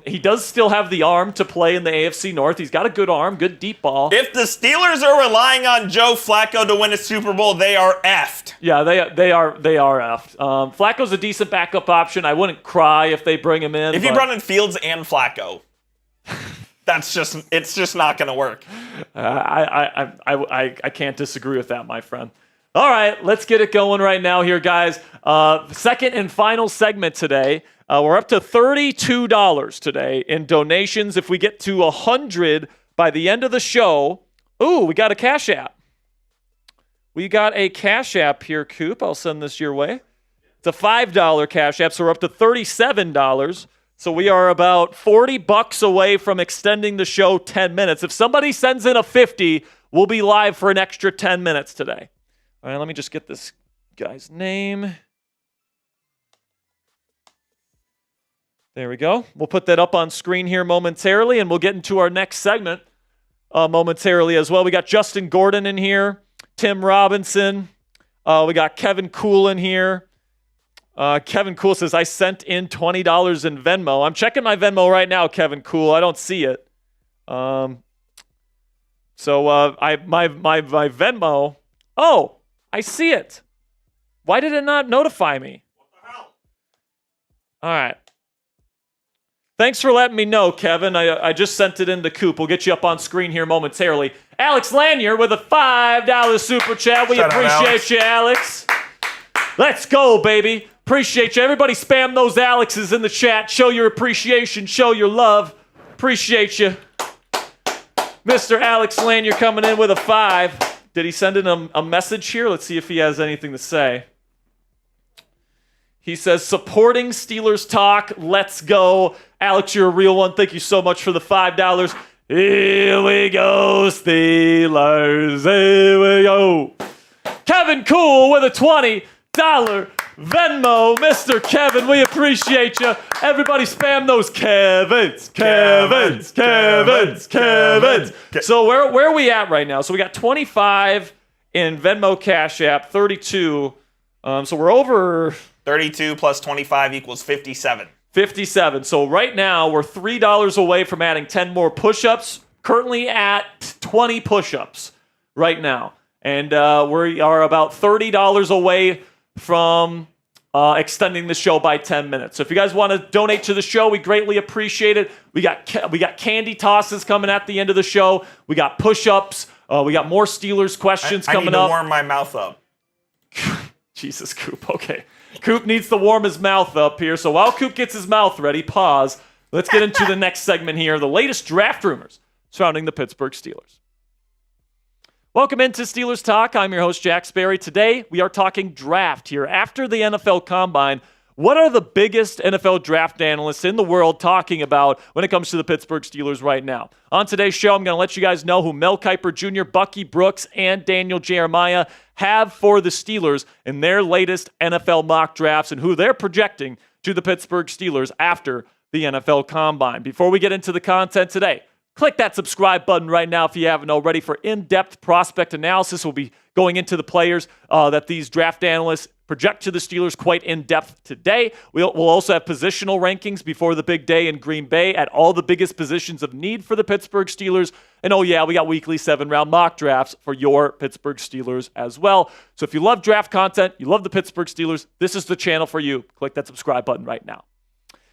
He does still have the arm to play in the AFC North. He's got a good arm, good deep ball. If the Steelers are relying on Joe Flacco to win a Super Bowl, they are effed. Yeah, they are effed. Flacco's a decent backup option. I wouldn't cry if they bring him in. If you brought in Fields and Flacco, it's just not going to work. I can't disagree with that, my friend. All right, let's get it going right now here, guys. Second and final segment today. We're up to $32 today in donations. If we get to 100 by the end of the show, we got a Cashapp. We got a Cashapp here, Coop. I'll send this your way. It's a $5 Cashapp, so we're up to $37. So we are about $40 away from extending the show 10 minutes. If somebody sends in a 50, we'll be live for an extra 10 minutes today. All right, let me just get this guy's name. There we go. We'll put that up on screen here momentarily, and we'll get into our next segment momentarily as well. We got Justin Gordon in here, Tim Robinson. We got Kevin Cool in here. Kevin Cool says, I sent in $20 in Venmo. I'm checking my Venmo right now, Kevin Cool. I don't see it. My Venmo. Oh, I see it. Why did it not notify me? What the hell? All right. Thanks for letting me know, Kevin. I just sent it into Coop. We'll get you up on screen here momentarily. Alex Lanier with a $5 super chat. We appreciate you, Alex. Let's go, baby. Appreciate you. Everybody spam those Alexes in the chat. Show your appreciation. Show your love. Appreciate you. Mr. Alex Lanier coming in with a 5. Did he send in a message here? Let's see if he has anything to say. He says, supporting Steelers talk. Let's go. Alex, you're a real one. Thank you so much for the $5. Here we go, Steelers. Here we go. Kevin Cool with a $20 Venmo. Mr. Kevin, we appreciate you. Everybody spam those Kevins. So where are we at right now? So we got 25 in Venmo Cash App, 32. So we're over 32 plus 25 equals 57. 57. So right now we're $3 away from adding 10 more push-ups. Currently at 20 push-ups right now. And we are about $30 away from extending the show by 10 minutes. So if you guys want to donate to the show, we greatly appreciate it. We got candy tosses coming at the end of the show. We got push-ups. We got more Steelers questions coming up. I need to warm my mouth up. Jesus, Coop. Okay. Coop needs to warm his mouth up here. So while Coop gets his mouth ready, pause. Let's get into the next segment here. The latest draft rumors surrounding the Pittsburgh Steelers. Welcome into Steelers Talk. I'm your host, Jack Sperry. Today, we are talking draft here. After the NFL Combine, what are the biggest NFL draft analysts in the world talking about when it comes to the Pittsburgh Steelers right now? On today's show, I'm going to let you guys know who Mel Kiper Jr., Bucky Brooks, and Daniel Jeremiah have for the Steelers in their latest NFL mock drafts and who they're projecting to the Pittsburgh Steelers after the NFL Combine. Before we get into the content today, click that subscribe button right now if you haven't already for in-depth prospect analysis. We'll be going into the players that these draft analysts project to the Steelers quite in-depth today. We'll also have positional rankings before the big day in Green Bay at all the biggest positions of need for the Pittsburgh Steelers. And oh yeah, we got weekly 7-round mock drafts for your Pittsburgh Steelers as well. So if you love draft content, you love the Pittsburgh Steelers, this is the channel for you. Click that subscribe button right now.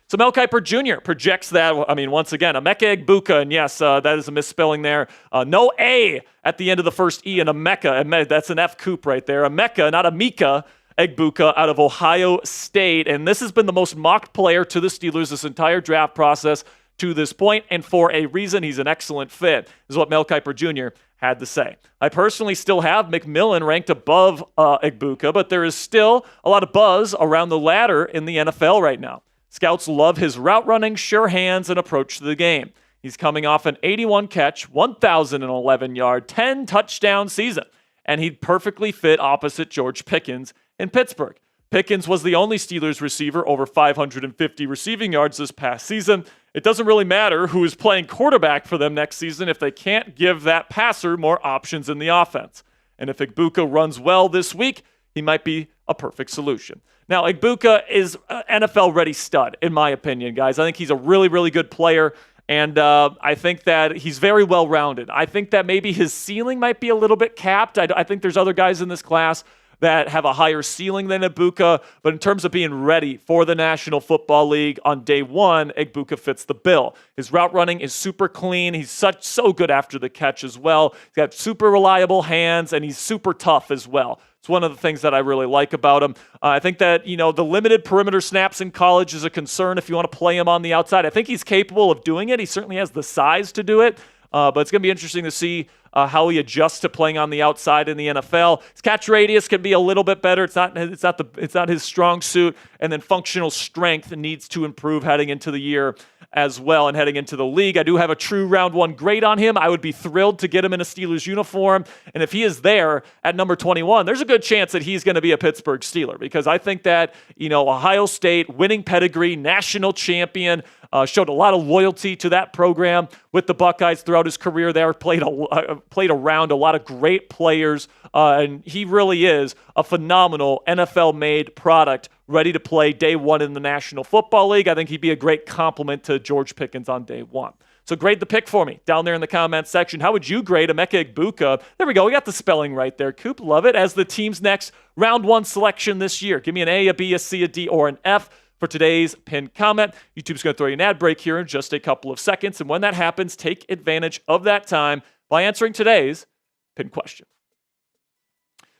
So Mel Kiper Jr. projects that, once again, Emeka Egbuka, and yes, that is a misspelling there. No A at the end of the first E in Emeka. That's an F coup right there. Emeka, not Amika Egbuka out of Ohio State. And this has been the most mocked player to the Steelers this entire draft process to this point, and for a reason. He's an excellent fit, is what Mel Kiper Jr. had to say. I personally still have McMillan ranked above Egbuka, but there is still a lot of buzz around the ladder in the NFL right now. Scouts love his route running, sure hands, and approach to the game. He's coming off an 81 catch, 1,011 yard, 10 touchdown season, and he'd perfectly fit opposite George Pickens in Pittsburgh. Pickens was the only Steelers receiver over 550 receiving yards this past season. It doesn't really matter who is playing quarterback for them next season if they can't give that passer more options in the offense. And if Egbuka runs well this week, he might be a perfect solution. Now, Egbuka is an NFL-ready stud, in my opinion, guys. I think he's a really, really good player, and I think that he's very well-rounded. I think that maybe his ceiling might be a little bit capped. I think there's other guys in this class that have a higher ceiling than Egbuka, but in terms of being ready for the National Football League on day one, Egbuka fits the bill. His route running is super clean. He's so good after the catch as well. He's got super reliable hands, and he's super tough as well. It's one of the things that I really like about him. I think that, the limited perimeter snaps in college is a concern if you want to play him on the outside. I think he's capable of doing it. He certainly has the size to do it, but it's going to be interesting to see how he adjusts to playing on the outside in the NFL. His catch radius can be a little bit better. It's not his strong suit, and then functional strength needs to improve heading into the year as well and heading into the league. I do have a true round one grade on him. I would be thrilled to get him in a Steelers uniform, and if he is there at number 21, there's a good chance that he's going to be a Pittsburgh Steeler, because I think that, Ohio State, winning pedigree, national champion, showed a lot of loyalty to that program with the Buckeyes throughout his career there, played around a lot of great players, and he really is a phenomenal NFL-made product ready to play day one in the National Football League. I think he'd be a great compliment to George Pickens on day one. So grade the pick for me down there in the comments section. How would you grade Emeka Egbuka? There we go. We got the spelling right there. Coop, love it. As the team's next round one selection this year. Give me an A, a B, a C, a D, or an F for today's pinned comment. YouTube's going to throw you an ad break here in just a couple of seconds. And when that happens, take advantage of that time by answering today's pinned question.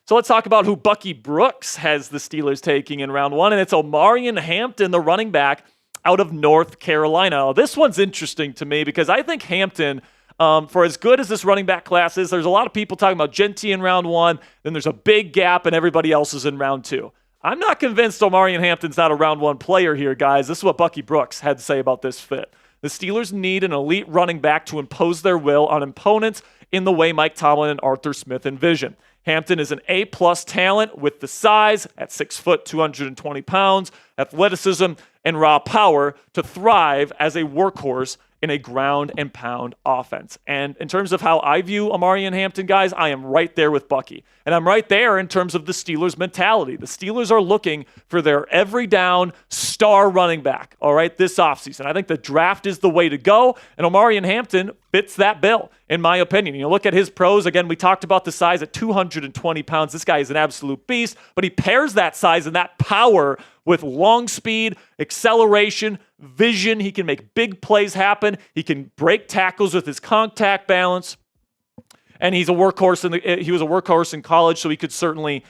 So let's talk about who Bucky Brooks has the Steelers taking in round one, and it's Omarion Hampton, the running back out of North Carolina. Now, this one's interesting to me because I think Hampton, for as good as this running back class is, there's a lot of people talking about Genty in round one, then there's a big gap and everybody else is in round two. I'm not convinced Omarion Hampton's not a round one player here, guys. This is what Bucky Brooks had to say about this fit. The Steelers need an elite running back to impose their will on opponents in the way Mike Tomlin and Arthur Smith envision. Hampton is an A-plus talent with the size at 6 foot, 220 pounds, athleticism, and raw power to thrive as a workhorse in a ground and pound offense. And in terms of how I view Omarion Hampton, guys, I am right there with Bucky. And I'm right there in terms of the Steelers' mentality. The Steelers are looking for their every down star running back, all right, this offseason. I think the draft is the way to go, and Omarion Hampton fits that bill, in my opinion. You look at his pros. Again, we talked about the size at 220 pounds. This guy is an absolute beast, but he pairs that size and that power with long speed, acceleration, vision. He can make big plays happen. He can break tackles with his contact balance. And he's a workhorse he was a workhorse in college, so he certainly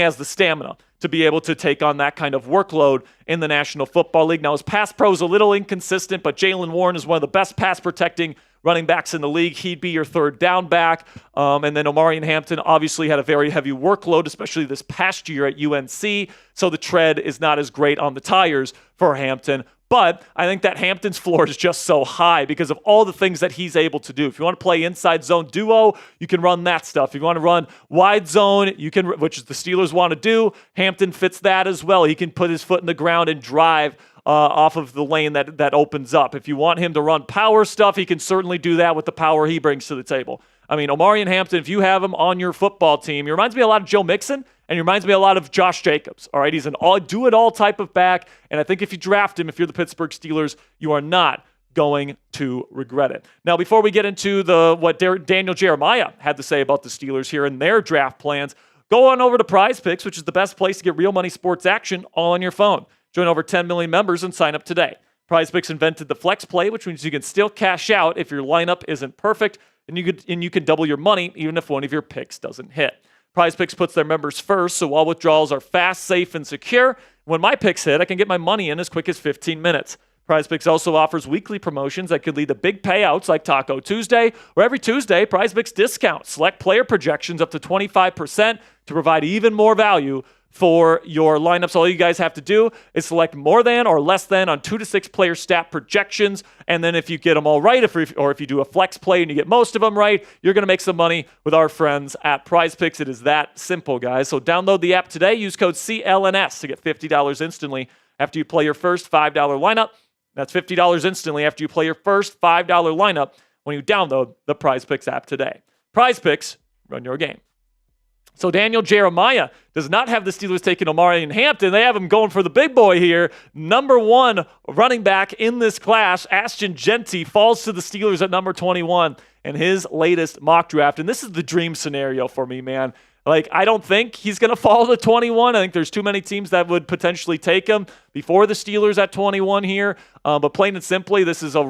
has the stamina to be able to take on that kind of workload in the National Football League. Now, his pass pro is a little inconsistent, but Jaylen Warren is one of the best pass protecting running backs in the league. He'd be your third down back. And then Omarion Hampton obviously had a very heavy workload, especially this past year at UNC. So the tread is not as great on the tires for Hampton. But I think that Hampton's floor is just so high because of all the things that he's able to do. If you want to play inside zone duo, you can run that stuff. If you want to run wide zone, you can, which is the Steelers want to do. Hampton fits that as well. He can put his foot in the ground and drive off of the lane that opens up. If you want him to run power stuff, he can certainly do that with the power he brings to the table. I mean, Omarion Hampton, if you have him on your football team, he reminds me a lot of Joe Mixon And he reminds me a lot of Josh Jacobs. All right, he's an do-it-all type of back, and I think if you draft him, if you're the Pittsburgh Steelers, you are not going to regret it. Now, before we get into what Daniel Jeremiah had to say about the Steelers here and their draft plans, go on over to Prize Picks, which is the best place to get real money sports action all on your phone. Join over 10 million members and sign up today. Prize Picks invented the flex play, which means you can still cash out if your lineup isn't perfect, and you can double your money even if one of your picks doesn't hit. Prize Picks puts their members first, so all withdrawals are fast, safe, and secure. When my picks hit, I can get my money in as quick as 15 minutes. Prize Picks also offers weekly promotions that could lead to big payouts like Taco Tuesday, or every Tuesday, Prize Picks discounts select player projections up to 25% to provide even more value for your lineups. All you guys have to do is select more than or less than on 2 to 6 player stat projections, and then if you get them all right, or if you do a flex play and you get most of them right, you're going to make some money with our friends at Prize Picks. It is that simple, guys. So download the app today. Use code CLNS to get $50 instantly after you play your first $5 lineup. That's $50 instantly after you play your first $5 lineup when you download the Prize Picks app today. Prize Picks, run your game. So Daniel Jeremiah does not have the Steelers taking Omarion Hampton. They have him going for the big boy here. Number 1 running back in this class, Ashton Jeanty, falls to the Steelers at number 21 in his latest mock draft. And this is the dream scenario for me, man. Like, I don't think he's going to fall to 21. I think there's too many teams that would potentially take him before the Steelers at 21 here. But plain and simply, this is a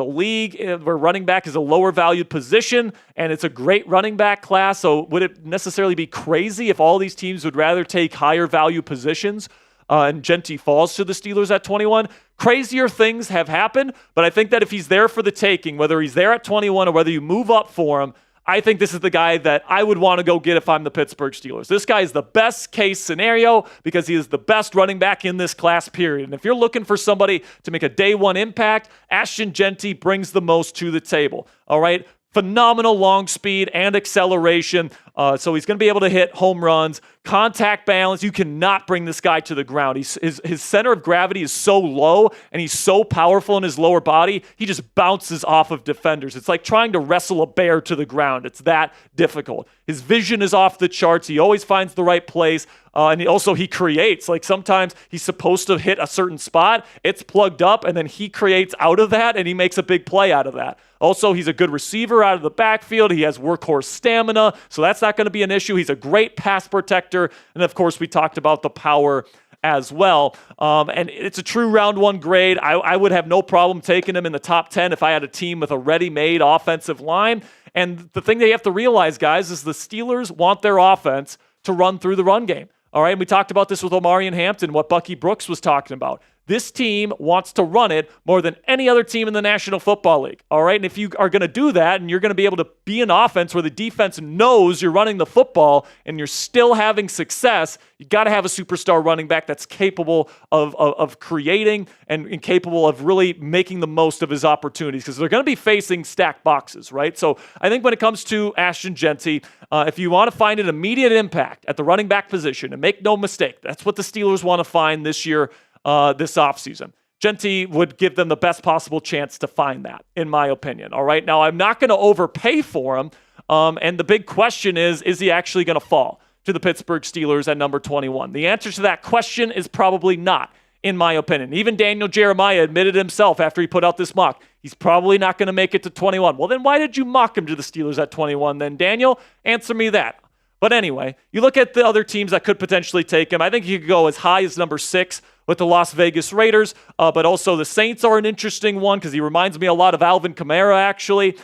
league where running back is a lower valued position, and it's a great running back class. So would it necessarily be crazy if all these teams would rather take higher value positions and Jeanty falls to the Steelers at 21? Crazier things have happened, but I think that if he's there for the taking, whether he's there at 21 or whether you move up for him, I think this is the guy that I would want to go get if I'm the Pittsburgh Steelers. This guy is the best case scenario because he is the best running back in this class, period. And if you're looking for somebody to make a day one impact, Ashton Jeanty brings the most to the table. All right? Phenomenal long speed and acceleration. So he's going to be able to hit home runs. Contact balance. You cannot bring this guy to the ground. His center of gravity is so low and he's so powerful in his lower body, he just bounces off of defenders. It's like trying to wrestle a bear to the ground. It's that difficult. His vision is off the charts. He always finds the right place. And he creates. Like sometimes he's supposed to hit a certain spot. It's plugged up and then he creates out of that and he makes a big play out of that. Also, he's a good receiver out of the backfield. He has workhorse stamina, so that's not going to be an issue. He's a great pass protector. And, of course, we talked about the power as well. And it's a true round 1 grade. I would have no problem taking him in the top 10 if I had a team with a ready-made offensive line. And the thing they have to realize, guys, is the Steelers want their offense to run through the run game. All right, and we talked about this with Omarion Hampton, what Bucky Brooks was talking about. This team wants to run it more than any other team in the National Football League. All right, and if you are going to do that and you're going to be able to be an offense where the defense knows you're running the football and you're still having success, you got to have a superstar running back that's capable of creating and capable of really making the most of his opportunities because they're going to be facing stacked boxes, right? So I think when it comes to Ashton Jeanty, if you want to find an immediate impact at the running back position, and make no mistake, that's what the Steelers want to find this year, this offseason. Jeanty would give them the best possible chance to find that, in my opinion. All right. Now, I'm not going to overpay for him. And the big question is he actually going to fall to the Pittsburgh Steelers at number 21? The answer to that question is probably not, in my opinion. Even Daniel Jeremiah admitted himself after he put out this mock, he's probably not going to make it to 21. Well, then why did you mock him to the Steelers at 21 then, Daniel? Answer me that. But anyway, you look at the other teams that could potentially take him. I think you could go as high as number 6 with the Las Vegas Raiders, but also the Saints are an interesting one because he reminds me a lot of Alvin Kamara, actually.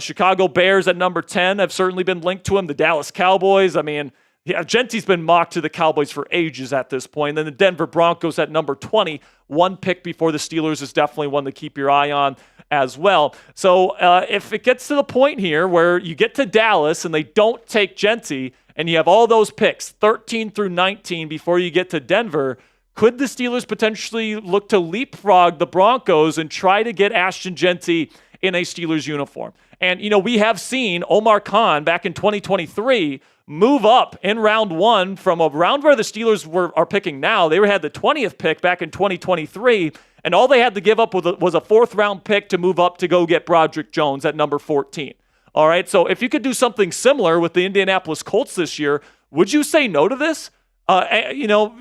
Chicago Bears at number 10 have certainly been linked to him. The Dallas Cowboys, I mean, Jeanty's been mocked to the Cowboys for ages at this point. Then the Denver Broncos at number 20, one pick before the Steelers is definitely one to keep your eye on as well. So if it gets to the point here where you get to Dallas and they don't take Jeanty and you have all those picks, 13 through 19 before you get to Denver, could the Steelers potentially look to leapfrog the Broncos and try to get Ashton Jeanty in a Steelers uniform? And, we have seen Omar Khan back in 2023 move up in round 1 from a round where the Steelers are picking now. They had the 20th pick back in 2023, and all they had to give up was a 4th round pick to move up to go get Broderick Jones at number 14. All right, so if you could do something similar with the Indianapolis Colts this year, Would you say no to this?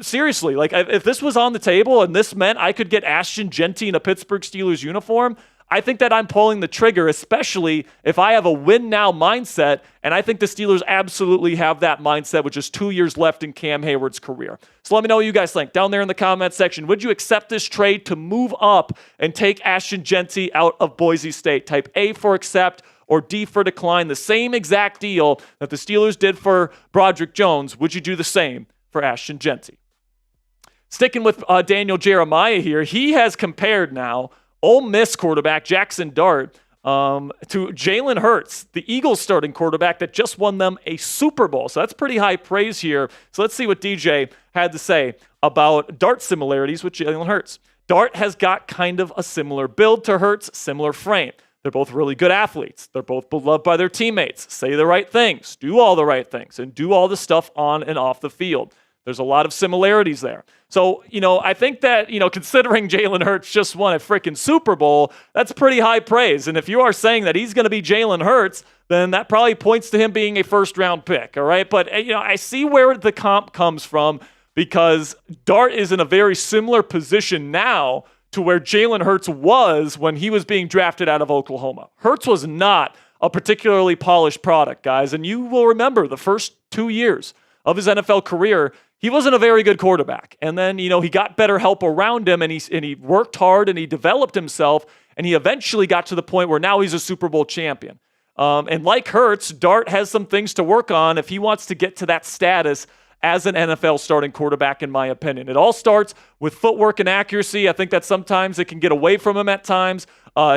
Seriously, like if this was on the table and this meant I could get Ashton Jeanty in a Pittsburgh Steelers uniform, I think that I'm pulling the trigger, especially if I have a win now mindset, and I think the Steelers absolutely have that mindset with just 2 years left in Cam Hayward's career. So let me know what you guys think down there in the comment section. Would you accept this trade to move up and take Ashton Jeanty out of Boise State? Type A for accept or D for decline. The same exact deal that the Steelers did for Broderick Jones. Would you do the same for Ashton Jeanty? Sticking with Daniel Jeremiah here, he has compared now Ole Miss quarterback Jackson Dart to Jalen Hurts, the Eagles starting quarterback that just won them a Super Bowl. So that's pretty high praise here. So let's see what DJ had to say about Dart's similarities with Jalen Hurts. Dart has got kind of a similar build to Hurts, similar frame. They're both really good athletes. They're both beloved by their teammates. Say the right things, do all the right things, and do all the stuff on and off the field. There's a lot of similarities there. So, I think that, considering Jalen Hurts just won a freaking Super Bowl, that's pretty high praise. And if you are saying that he's going to be Jalen Hurts, then that probably points to him being a first-round pick, all right? But, I see where the comp comes from because Dart is in a very similar position now to where Jalen Hurts was when he was being drafted out of Oklahoma. Hurts was not a particularly polished product, guys. And you will remember the first 2 years of his NFL career, he wasn't a very good quarterback. And then, he got better help around him, and he worked hard, and he developed himself, and he eventually got to the point where now he's a Super Bowl champion. And like Hurts, Dart has some things to work on if he wants to get to that status as an NFL starting quarterback, in my opinion. It all starts with footwork and accuracy. I think that sometimes it can get away from him at times.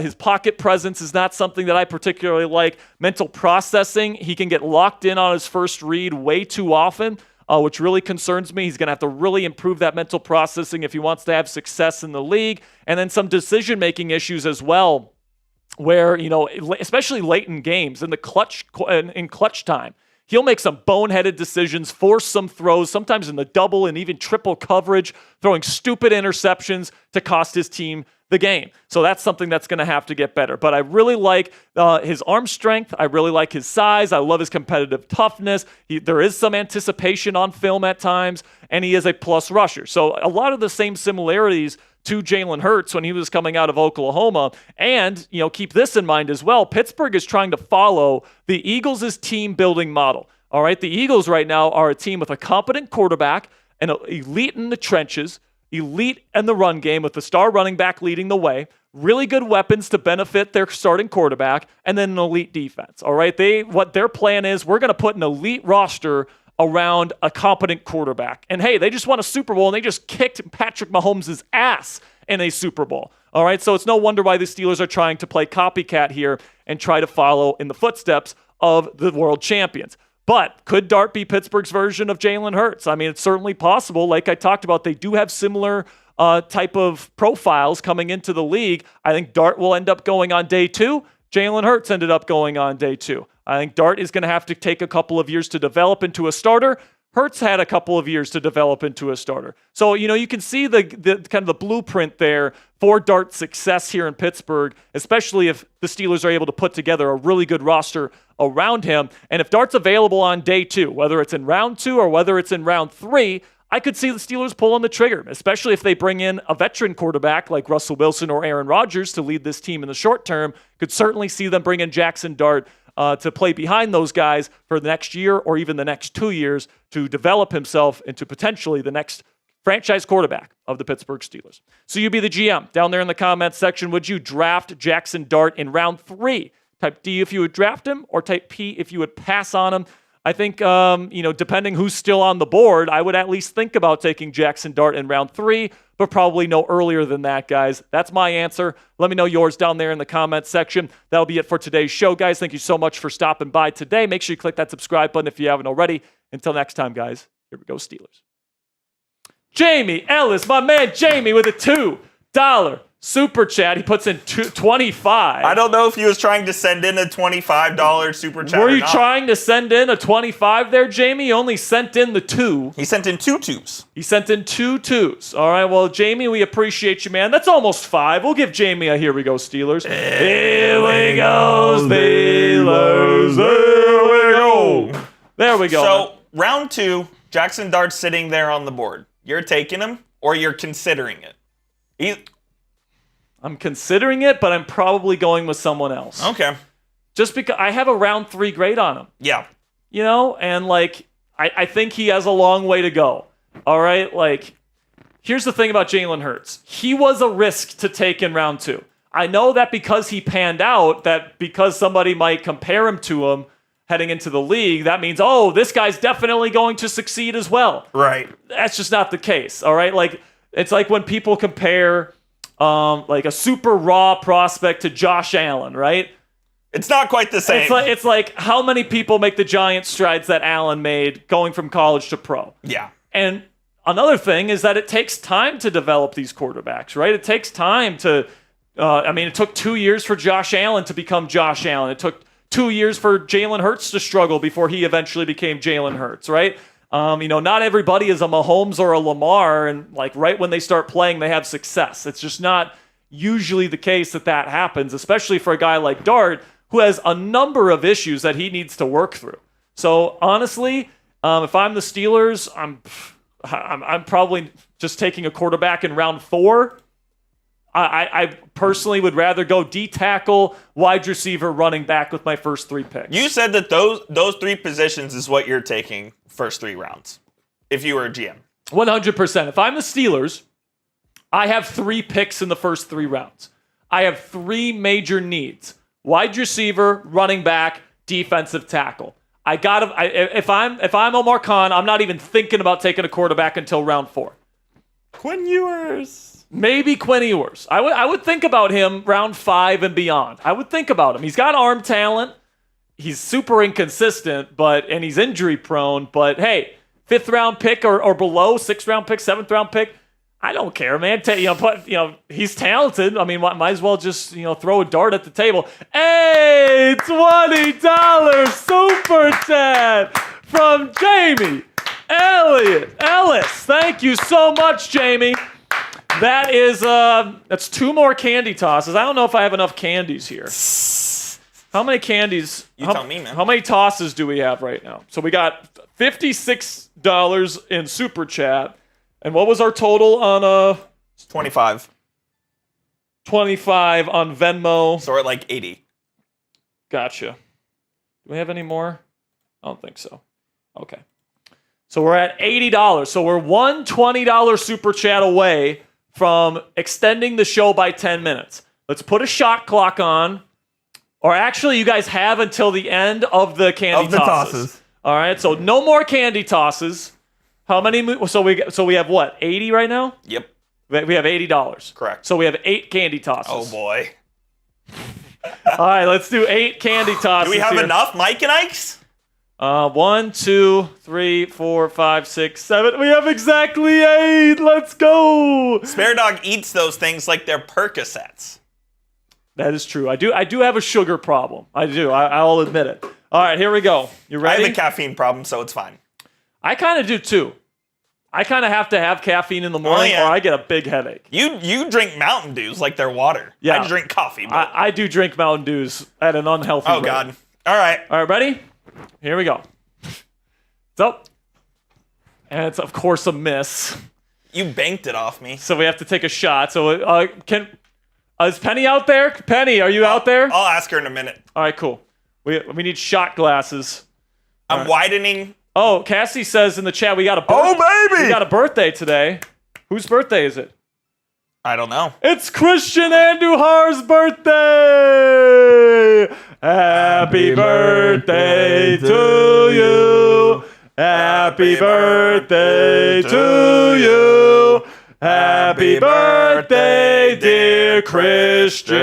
His pocket presence is not something that I particularly like. Mental processing, he can get locked in on his first read way too often, which really concerns me. He's going to have to really improve that mental processing if he wants to have success in the league. And then some decision-making issues as well, where, especially late in games, in clutch time, he'll make some boneheaded decisions, force some throws, sometimes in the double and even triple coverage, throwing stupid interceptions to cost his team the game. So that's something that's going to have to get better. But I really like his arm strength. I really like his size. I love his competitive toughness. There is some anticipation on film at times, and he is a plus rusher. So a lot of the same similarities to Jalen Hurts when he was coming out of Oklahoma. And, keep this in mind as well. Pittsburgh is trying to follow the Eagles' team building model. All right. The Eagles right now are a team with a competent quarterback, an elite in the trenches, elite in the run game with the star running back leading the way, really good weapons to benefit their starting quarterback, and then an elite defense. All right. What their plan is, we're going to put an elite roster around a competent quarterback. And hey, they just won a Super Bowl and they just kicked Patrick Mahomes' ass in a Super Bowl. All right, so it's no wonder why the Steelers are trying to play copycat here and try to follow in the footsteps of the world champions. But could Dart be Pittsburgh's version of Jalen Hurts? I mean, it's certainly possible. Like I talked about, they do have similar type of profiles coming into the league. I think Dart will end up going on day 2. Jalen Hurts ended up going on day 2. I think Dart is going to have to take a couple of years to develop into a starter. Hurts had a couple of years to develop into a starter. So, you can see the kind of the blueprint there for Dart's success here in Pittsburgh, especially if the Steelers are able to put together a really good roster around him. And if Dart's available on day 2, whether it's in round 2 or whether it's in round 3, I could see the Steelers pulling the trigger, especially if they bring in a veteran quarterback like Russell Wilson or Aaron Rodgers to lead this team in the short term. Could certainly see them bring in Jackson Dart to play behind those guys for the next year or even the next 2 years to develop himself into potentially the next franchise quarterback of the Pittsburgh Steelers. So you be the GM. Down there in the comments section, would you draft Jackson Dart in round 3? Type D if you would draft him, or type P if you would pass on him. I think, depending who's still on the board, I would at least think about taking Jackson Dart in round 3, but probably no earlier than that, guys. That's my answer. Let me know yours down there in the comments section. That'll be it for today's show, guys. Thank you so much for stopping by today. Make sure you click that subscribe button if you haven't already. Until next time, guys, here we go, Steelers. Jamie Ellis, my man Jamie with a $2 super chat. He puts in 25. I don't know if he was trying to send in a $25 super chat. Were you trying to send in a 25 there, Jamie? You only sent in the 2. He sent in 2 2s. He sent in 2 2s. All right, well, Jamie, we appreciate you, man. That's almost 5. We'll give Jamie a here we go, Steelers. Here we go, Steelers. Here we go. There we go. So round 2, Jackson Dart's sitting there on the board. You're taking him, or you're considering it? I'm considering it, but I'm probably going with someone else. Okay. Just because I have a round 3 grade on him. Yeah. You know, and like, I think he has a long way to go. All right? Like, here's the thing about Jalen Hurts. He was a risk to take in round 2. I know that because he panned out, that because somebody might compare him to him heading into the league, that means, oh, this guy's definitely going to succeed as well. Right. That's just not the case, all right? Like, it's like when people compare like a super raw prospect to Josh Allen, right? It's not quite the same. It's like how many people make the giant strides that Allen made going from college to pro? Yeah. And another thing is that it takes time to develop these quarterbacks, right? It takes time to it took 2 years for Josh Allen to become Josh Allen. It took 2 years for Jalen Hurts to struggle before he eventually became Jalen Hurts, right? Not everybody is a Mahomes or a Lamar, and like right when they start playing, they have success. It's just not usually the case that happens, especially for a guy like Dart, who has a number of issues that he needs to work through. So honestly, if I'm the Steelers, I'm probably just taking a quarterback in round 4. I personally would rather go D-tackle, wide receiver, running back with my first 3 picks. You said that those 3 positions is what you're taking first 3 rounds, if you were a GM. 100%. If I'm the Steelers, I have 3 picks in the first 3 rounds. I have 3 major needs: wide receiver, running back, defensive tackle. If I'm Omar Khan, I'm not even thinking about taking a quarterback until round 4. Quinn Ewers. Maybe Quinn Ewers. I would think about him round 5 and beyond. I would think about him. He's got arm talent. He's super inconsistent, and he's injury prone. But hey, 5th round pick or below, 6th round pick, 7th round pick, I don't care, man. He's talented. I mean, might as well just throw a dart at the table. Hey, $20 super chat from Jamie Ellis. Thank you so much, Jamie. That is that's 2 more candy tosses. I don't know if I have enough candies here. How many candies? You tell me, man. How many tosses do we have right now? So we got $56 in super chat. And what was our total on 25. 25 on Venmo. So we're at like 80. Gotcha. Do we have any more? I don't think so. Okay. So we're at $80. So we're one $20 super chat away from extending the show by 10 minutes. Let's put a shot clock on. Or actually, you guys have until the end of the candy tosses. All right, so no more candy tosses. How many? So we have what? 80 right now? Yep. We have $80. Correct. So we have 8 candy tosses. Oh boy. All right, let's do 8 candy tosses. Do we have here. enough Mike and Ike's? 1, 2, 3, 4, 5, 6, 7. We have exactly 8. Let's go. Spare Dog eats those things like they're Percocets. That is true. I do have a sugar problem. I do. I'll admit it. All right, here we go. You ready? I have a caffeine problem, so it's fine. I kind of do too. I kind of have to have caffeine in the morning, or I get a big headache. You drink Mountain Dews like they're water. Yeah. I drink coffee. But... I do drink Mountain Dews at an unhealthy rate. Oh, God. All right. All right, ready? Here we go. So, and it's, of course, a miss. You banked it off me. So we have to take a shot. So is Penny out there? Penny, are you out there? I'll ask her in a minute. All right, cool. We need shot glasses. I'm widening. Oh, Cassie says in the chat we got a baby! We got a birthday today. Whose birthday is it? I don't know. It's Christian Andujar's birthday! Happy birthday to you! Happy birthday to you! Happy birthday, dear Christian!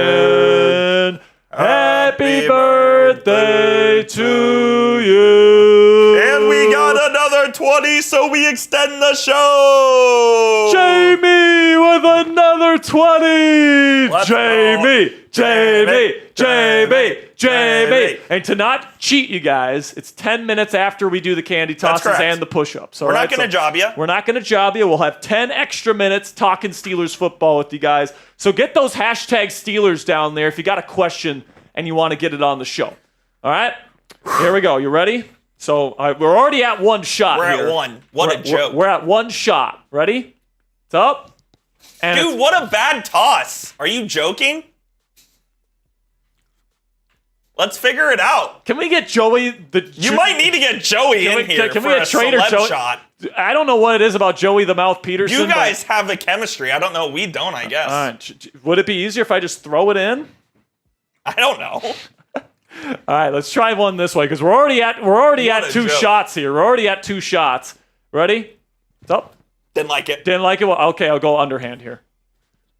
Happy birthday to you! And we got another 20, so we extend the show! Jamie with another 20! Let's Jamie! go. Jamie! Jamie! And to not cheat you guys, it's 10 minutes after we do the candy tosses correct. and the push-ups. We're not going to job you. We're not going to job you. We'll have 10 extra minutes talking Steelers football with you guys. So get those hashtag Steelers down there if you got a question and you want to get it on the show. All right? Here we go. You ready? So we're already at one shot. We're here. at one. What a joke. We're at one shot. Ready? It's up. And Dude, what a bad toss. Are you joking? Let's figure it out. Can we get Joey? You might need to get Joey in here can for we a get Trader celeb Joey? shot. I don't know what it is about Joey the Mouth Peterson. You guys have the chemistry. I don't know. We don't, I guess. All right. Would it be easier if I just throw it in? I don't know. All right, let's try one this way because we're already at two shots here. We're already at 2 shots. Ready? It's up. Didn't like it. Didn't like it. Well, okay, I'll go underhand here.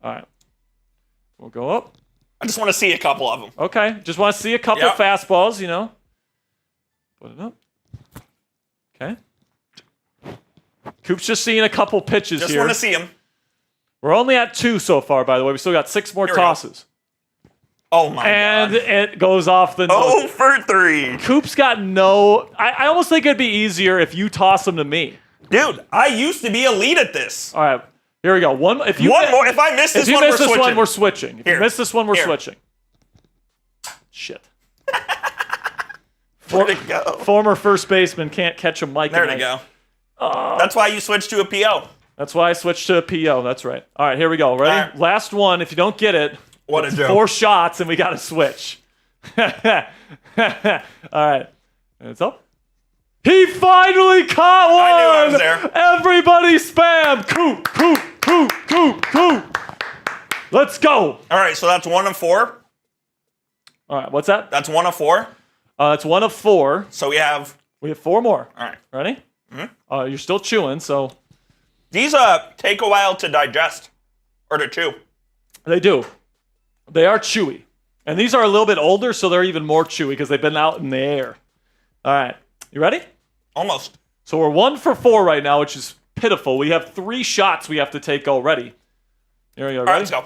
All right. We'll go up. I just want to see a couple of them. Okay, just want to see a couple fastballs, you know. Put it up. Okay. Coop's just seeing a couple pitches here. Just want to see them. We're only at 2 so far, by the way. We still got 6 more tosses. Oh, my God. And it goes off the nose. 0 for 3. Coop's got no... I almost think it'd be easier if you toss them to me. Dude, I used to be elite at this. All right, here we go. One more. If I miss this one, we're switching. If you miss this one, we're switching. Shit. Where'd it go? Former first baseman can't catch a mic. There we go. That's why you switched to a PO. That's why I switched to a PO. That's right. All right, here we go. Ready? Right. Last one. If you don't get it, what a joke. 4 shots, and we got to switch. All right. And it's up. He finally caught one! I knew I was there. Everybody spam! Coop, Coop, Coop, Coop, Coop. Let's go. All right, so that's 1 of 4. All right, what's that? That's 1 of 4. It's 1 of 4. So we have 4 more. All right. Ready? Mm-hmm. You're still chewing, so. These take a while to digest or to chew. They do. They are chewy. And these are a little bit older, so they're even more chewy because they've been out in the air. All right. You ready? Almost. So we're 1 for 4 right now, which is pitiful. We have 3 shots we have to take already. Here we go. Ready? All right, let's go.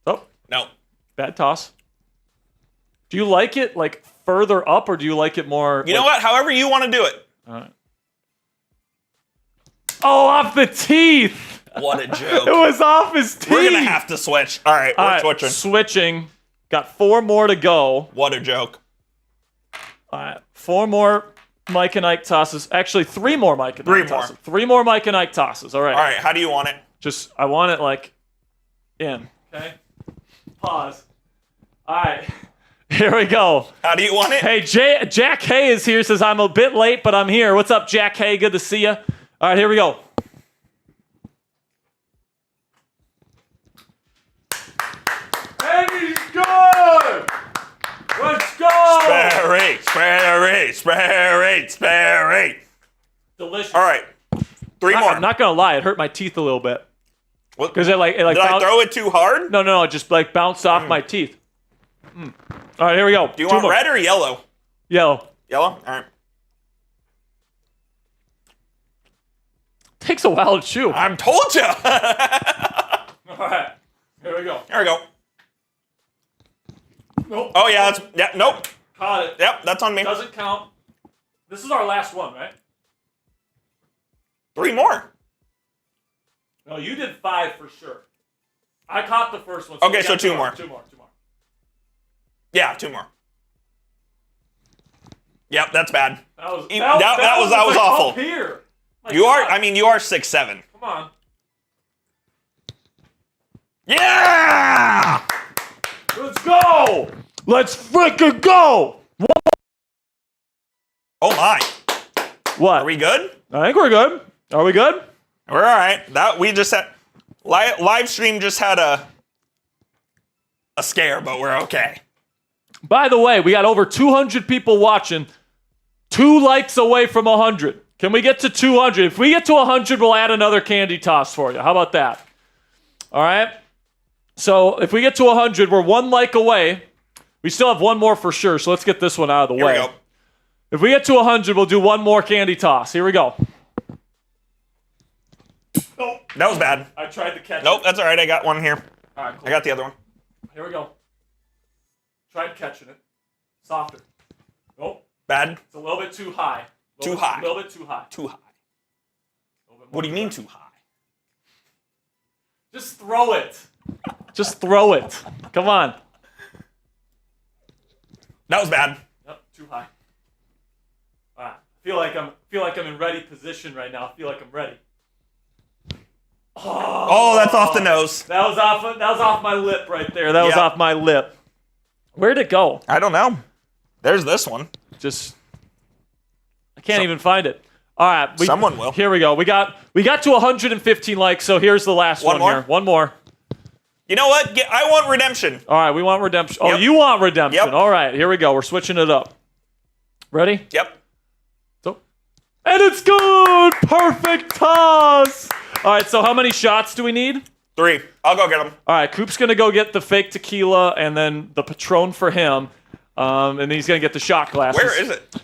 Oh. No. Bad toss. Do you like it like further up or do you like it more? You know what? However you want to do it. All right. Oh, off the teeth. What a joke. It was off his teeth. We're going to have to switch. All right, we're switching. Switching. Got 4 more to go. What a joke. All right. 4 more Mike and Ike tosses. Actually, 3 more Mike and Ike tosses. 3 more Mike and Ike tosses. All right. All right, how do you want it? I want it like in. Okay. Pause. All right. Here we go. How do you want it? Hey, Jack Hay is here. Says, I'm a bit late, but I'm here. What's up, Jack Hay? Good to see you. All right, here we go. And he's good! Let's go! Sperry. Delicious. All right, 3 more. I'm not going to lie. It hurt my teeth a little bit. Because it like Did I throw it too hard? No. It just like bounced off my teeth. All right, here we go. Do you want red or yellow? Yellow. Yellow? All right. Takes a while to chew. I told you. All right. Here we go. Here we go. Nope. Oh, yeah. Nope. Caught it. Yep, that's on me. Doesn't count. This is our last one, right? 3 more. No, you did 5 for sure. I caught the first one. So okay, so 2 more. 2 more. Yeah, 2 more. Yep, that's bad. That was like awful. Up here. You are 6'7". Come on. Yeah! Let's go! Let's freaking go! Oh my. What? Are we good? I think we're good. Are we good? We're all right. That we just had live stream just had a scare, but we're okay. By the way, we got over 200 people watching. 2 likes away from 100. Can we get to 200? If we get to 100, we'll add another candy toss for you. How about that? All right? So if we get to 100, we're 1 like away. We still have 1 more for sure, so let's get this one out of the way. Here we go. If we get to 100, we'll do 1 more candy toss. Here we go. Nope. That was bad. I tried to catch it. Nope, that's all right. I got one here. All right, cool. I got the other one. Here we go. Tried catching it. Softer. Nope. Bad. It's a little bit too high. Too high. A little bit too high. Too high. What do you mean too high? Just throw it. Just throw it. Come on. That was bad. Yep, too high. All right. feel like I'm in ready position right now. I feel like I'm ready. Oh, that's off the nose. That was off my lip right there. That was off my lip. Where'd it go? I don't know. There's this one. I can't even find it. All right. Someone will. Here we go. We got to 115 likes, so here's the last one here. One more. You know what? I want redemption. All right, we want redemption. Oh, you want redemption. Yep. All right, here we go. We're switching it up. Ready? Yep. And it's good! Perfect toss! All right, so how many shots do we need? 3. I'll go get them. All right, Coop's going to go get the fake tequila and then the Patron for him. And then he's going to get the shot glasses. Where is it?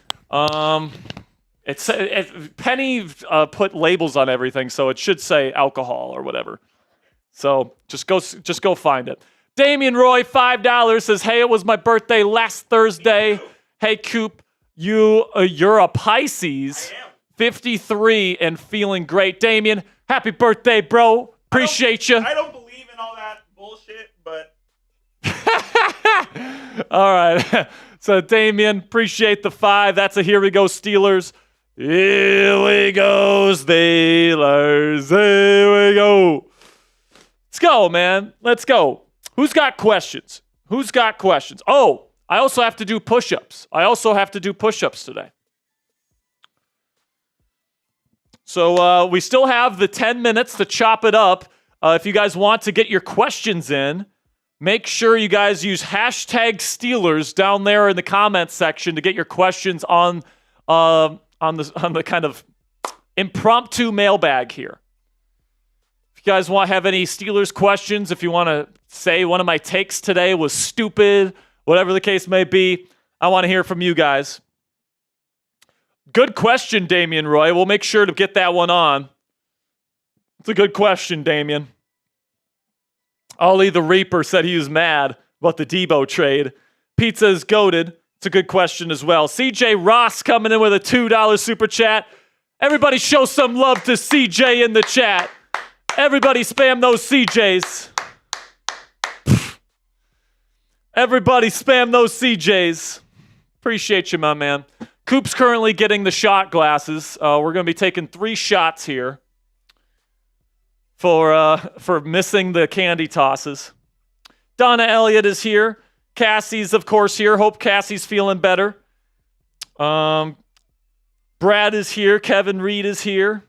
Penny put labels on everything, so it should say alcohol or whatever. So just go find it. Damian Roy, $5, says, hey, it was my birthday last Thursday. Hey, Coop, you're a Pisces. I am. 53 and feeling great. Damian, happy birthday, bro. Appreciate you. I don't believe in all that bullshit, but... All right. So, Damian, appreciate the 5. That's a Here We Go Steelers. Here we go, Steelers. Here we go. Let's go, man. Let's go. Who's got questions? Oh, I also have to do push-ups. Today. So we still have the 10 minutes to chop it up. If you guys want to get your questions in, make sure you guys use hashtag Steelers down there in the comments section to get your questions on the kind of impromptu mailbag here. If you guys have any Steelers questions, if you want to say one of my takes today was stupid, whatever the case may be, I want to hear from you guys. Good question, Damian Roy. We'll make sure to get that one on. It's a good question, Damian. Ollie the Reaper said he was mad about the Debo trade. Pizza is goated. It's a good question as well. CJ Ross coming in with a $2 super chat. Everybody show some love to CJ in the chat. Everybody spam those CJs. Everybody spam those CJs. Appreciate you, my man. Coop's currently getting the shot glasses. We're going to be taking 3 shots here for missing the candy tosses. Donna Elliott is here. Cassie's, of course, here. Hope Cassie's feeling better. Brad is here. Kevin Reed is here.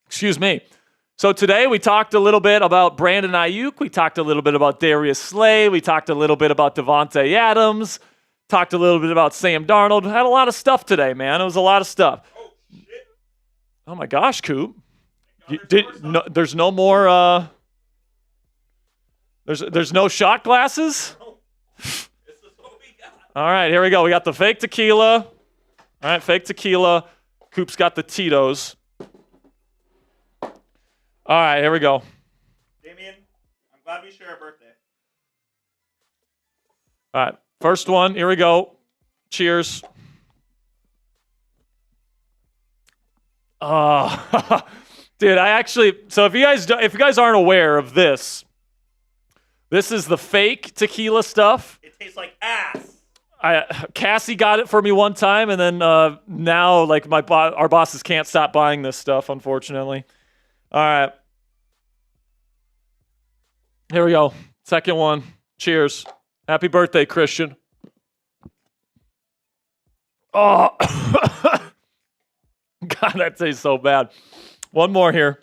Excuse me. So today we talked a little bit about Brandon Aiyuk. We talked a little bit about Darius Slay. We talked a little bit about Devontae Adams. Talked a little bit about Sam Darnold. Had a lot of stuff today, man. It was a lot of stuff. Oh, shit. Oh my gosh, Coop. There's no more... There's no shot glasses? No. This is what we got. All right, here we go. We got the fake tequila. All right, fake tequila. Coop's got the Tito's. All right, here we go. Damian, I'm glad we share a birthday. All right, first one. Here we go. Cheers. Dude, so if you guys aren't aware of this is the fake tequila stuff. It tastes like ass. Cassie got it for me one time, and then now like our bosses can't stop buying this stuff, unfortunately. All right. Here we go. Second one. Cheers. Happy birthday, Christian. Oh. God, that tastes so bad. One more here.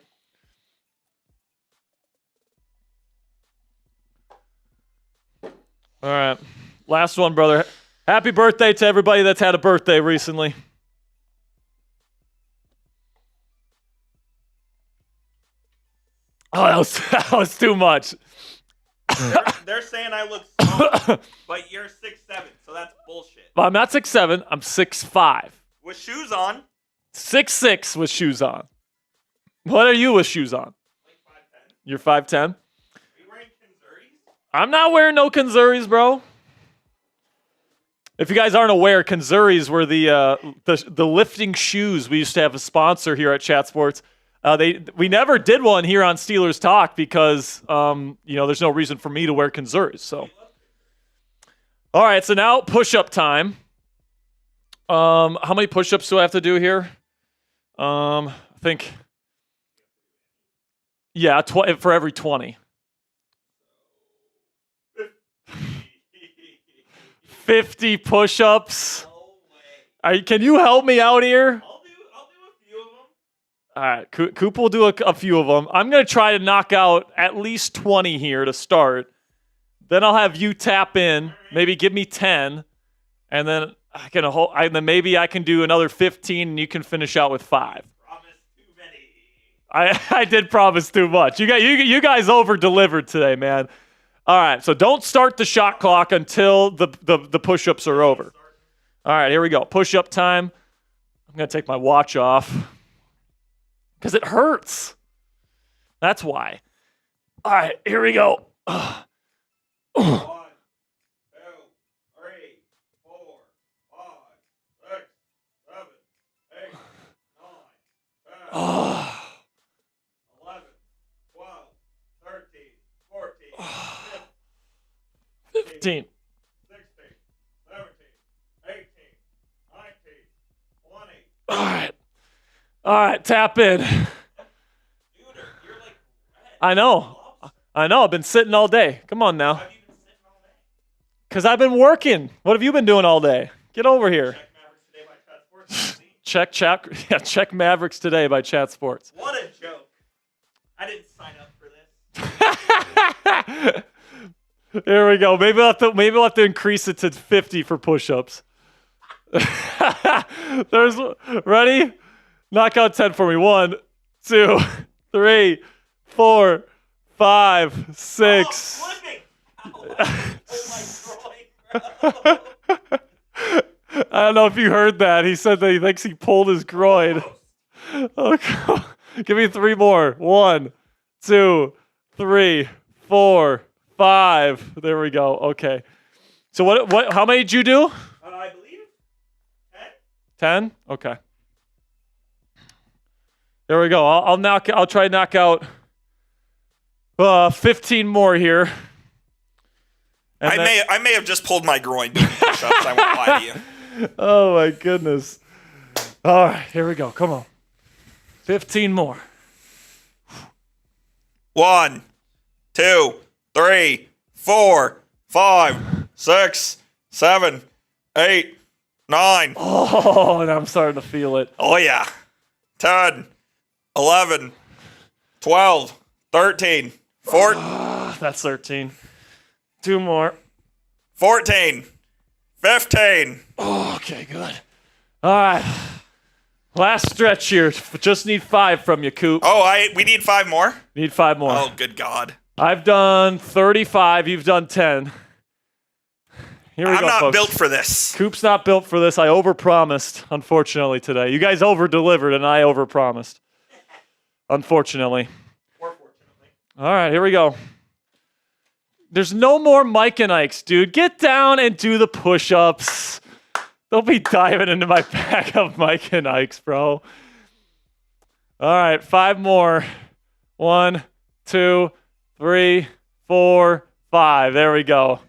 All right. Last one, brother. Happy birthday to everybody that's had a birthday recently. Oh, that was too much. They're saying I look small, but you're 6'7", so that's bullshit. Well, I'm not 6'7", I'm 6'5". With shoes on. 6'6" with shoes on. What are you with shoes on? Like 5'10". You're 5'10"? Are you wearing Kanzuris? I'm not wearing no Kanzuris, bro. If you guys aren't aware, Kanzuris were the lifting shoes we used to have a sponsor here at Chat Sports. We never did one here on Steelers Talk because there's no reason for me to wear Kanzuris. So, all right, so now push-up time. How many push-ups do I have to do here? I think, yeah, for every 20. 50 push-ups. Can you help me out here? I'll do a few of them. All right, Coop will do a few of them. I'm going to try to knock out at least 20 here to start. Then I'll have you tap in, maybe give me 10, and then maybe I can do another 15 and you can finish out with 5. Promise too many. I did promise too much. You guys over-delivered today, man. All right, so don't start the shot clock until the push-ups are over. All right, here we go. Push-up time. I'm going to take my watch off because it hurts. That's why. All right, here we go. 1, 2, 3, 4, 5, 6, 7, 8, 9, 10, 11, 12, 13, 14, 15. 16, 17, 18, 19, 20. All right, tap in. Dude, you're like red. I know. I've been sitting all day. Come on now. Have you been sitting all day? Because I've been working. What have you been doing all day? Get over here. Check Mavericks Today by Chat Sports. What a joke. I didn't sign up for this. Here we go. Maybe we'll have to increase it to 50 for push-ups. Ready? Knock out 10 for me. 1, 2, 3, 4, 5, 6. Oh, flipping. Oh my groin. I don't know if you heard that. He said that he thinks he pulled his groin. Okay. Give me 3 more. 1, 2, 3, 4, 5. There we go. Okay. So what? How many did you do? I believe 10. Okay. There we go. I'll try to knock out 15 more here. And I may have just pulled my groin doing push-ups. I won't lie to you. Oh my goodness. All right, here we go. Come on. 15 more. 1, 2, 3, 4, 5, 6, 7, 8, 9. Oh, and I'm starting to feel it. Oh yeah. 10, 11, 12, 13, 14. That's 13. 2 more. 14, 15. Oh, okay, good. All right. Last stretch here. Just need 5 from you, Coop. Oh, we need 5 more? Need 5 more. Oh, good God. I've done 35. You've done 10. Here we go, I'm not folks. built for this. Coop's not built for this. I overpromised, unfortunately, today. You guys overdelivered, and I overpromised. Unfortunately. Or fortunately. All right, here we go. There's no more Mike and Ikes, dude. Get down and do the push-ups. Don't be diving into my bag of Mike and Ikes, bro. All right, 5 more. 1, 2, 3, 4, 5. There we go.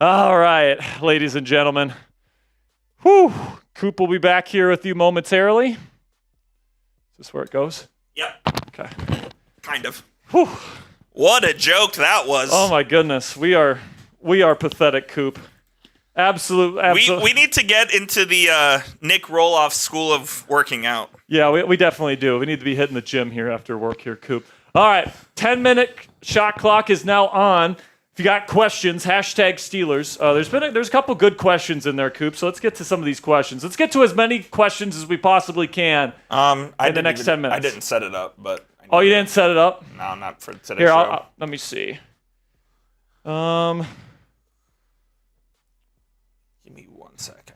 All right, ladies and gentlemen. Whew. Coop will be back here with you momentarily. Is this where it goes? Yep. Okay. Kind of. Whew. What a joke that was. Oh my goodness, we are pathetic, Coop. Absolute. We need to get into the Nick Roloff school of working out. Yeah, we definitely do. We need to be hitting the gym here after work here, Coop. All right, 10-minute shot clock is now on. If you got questions, hashtag Steelers. There's a couple good questions in there, Coop. So let's get to some of these questions. Let's get to as many questions as we possibly can in the next 10 minutes. I didn't set it up, but. Oh, you didn't set it up? No, not for today's Here, show. let me see. Give me 1 sec.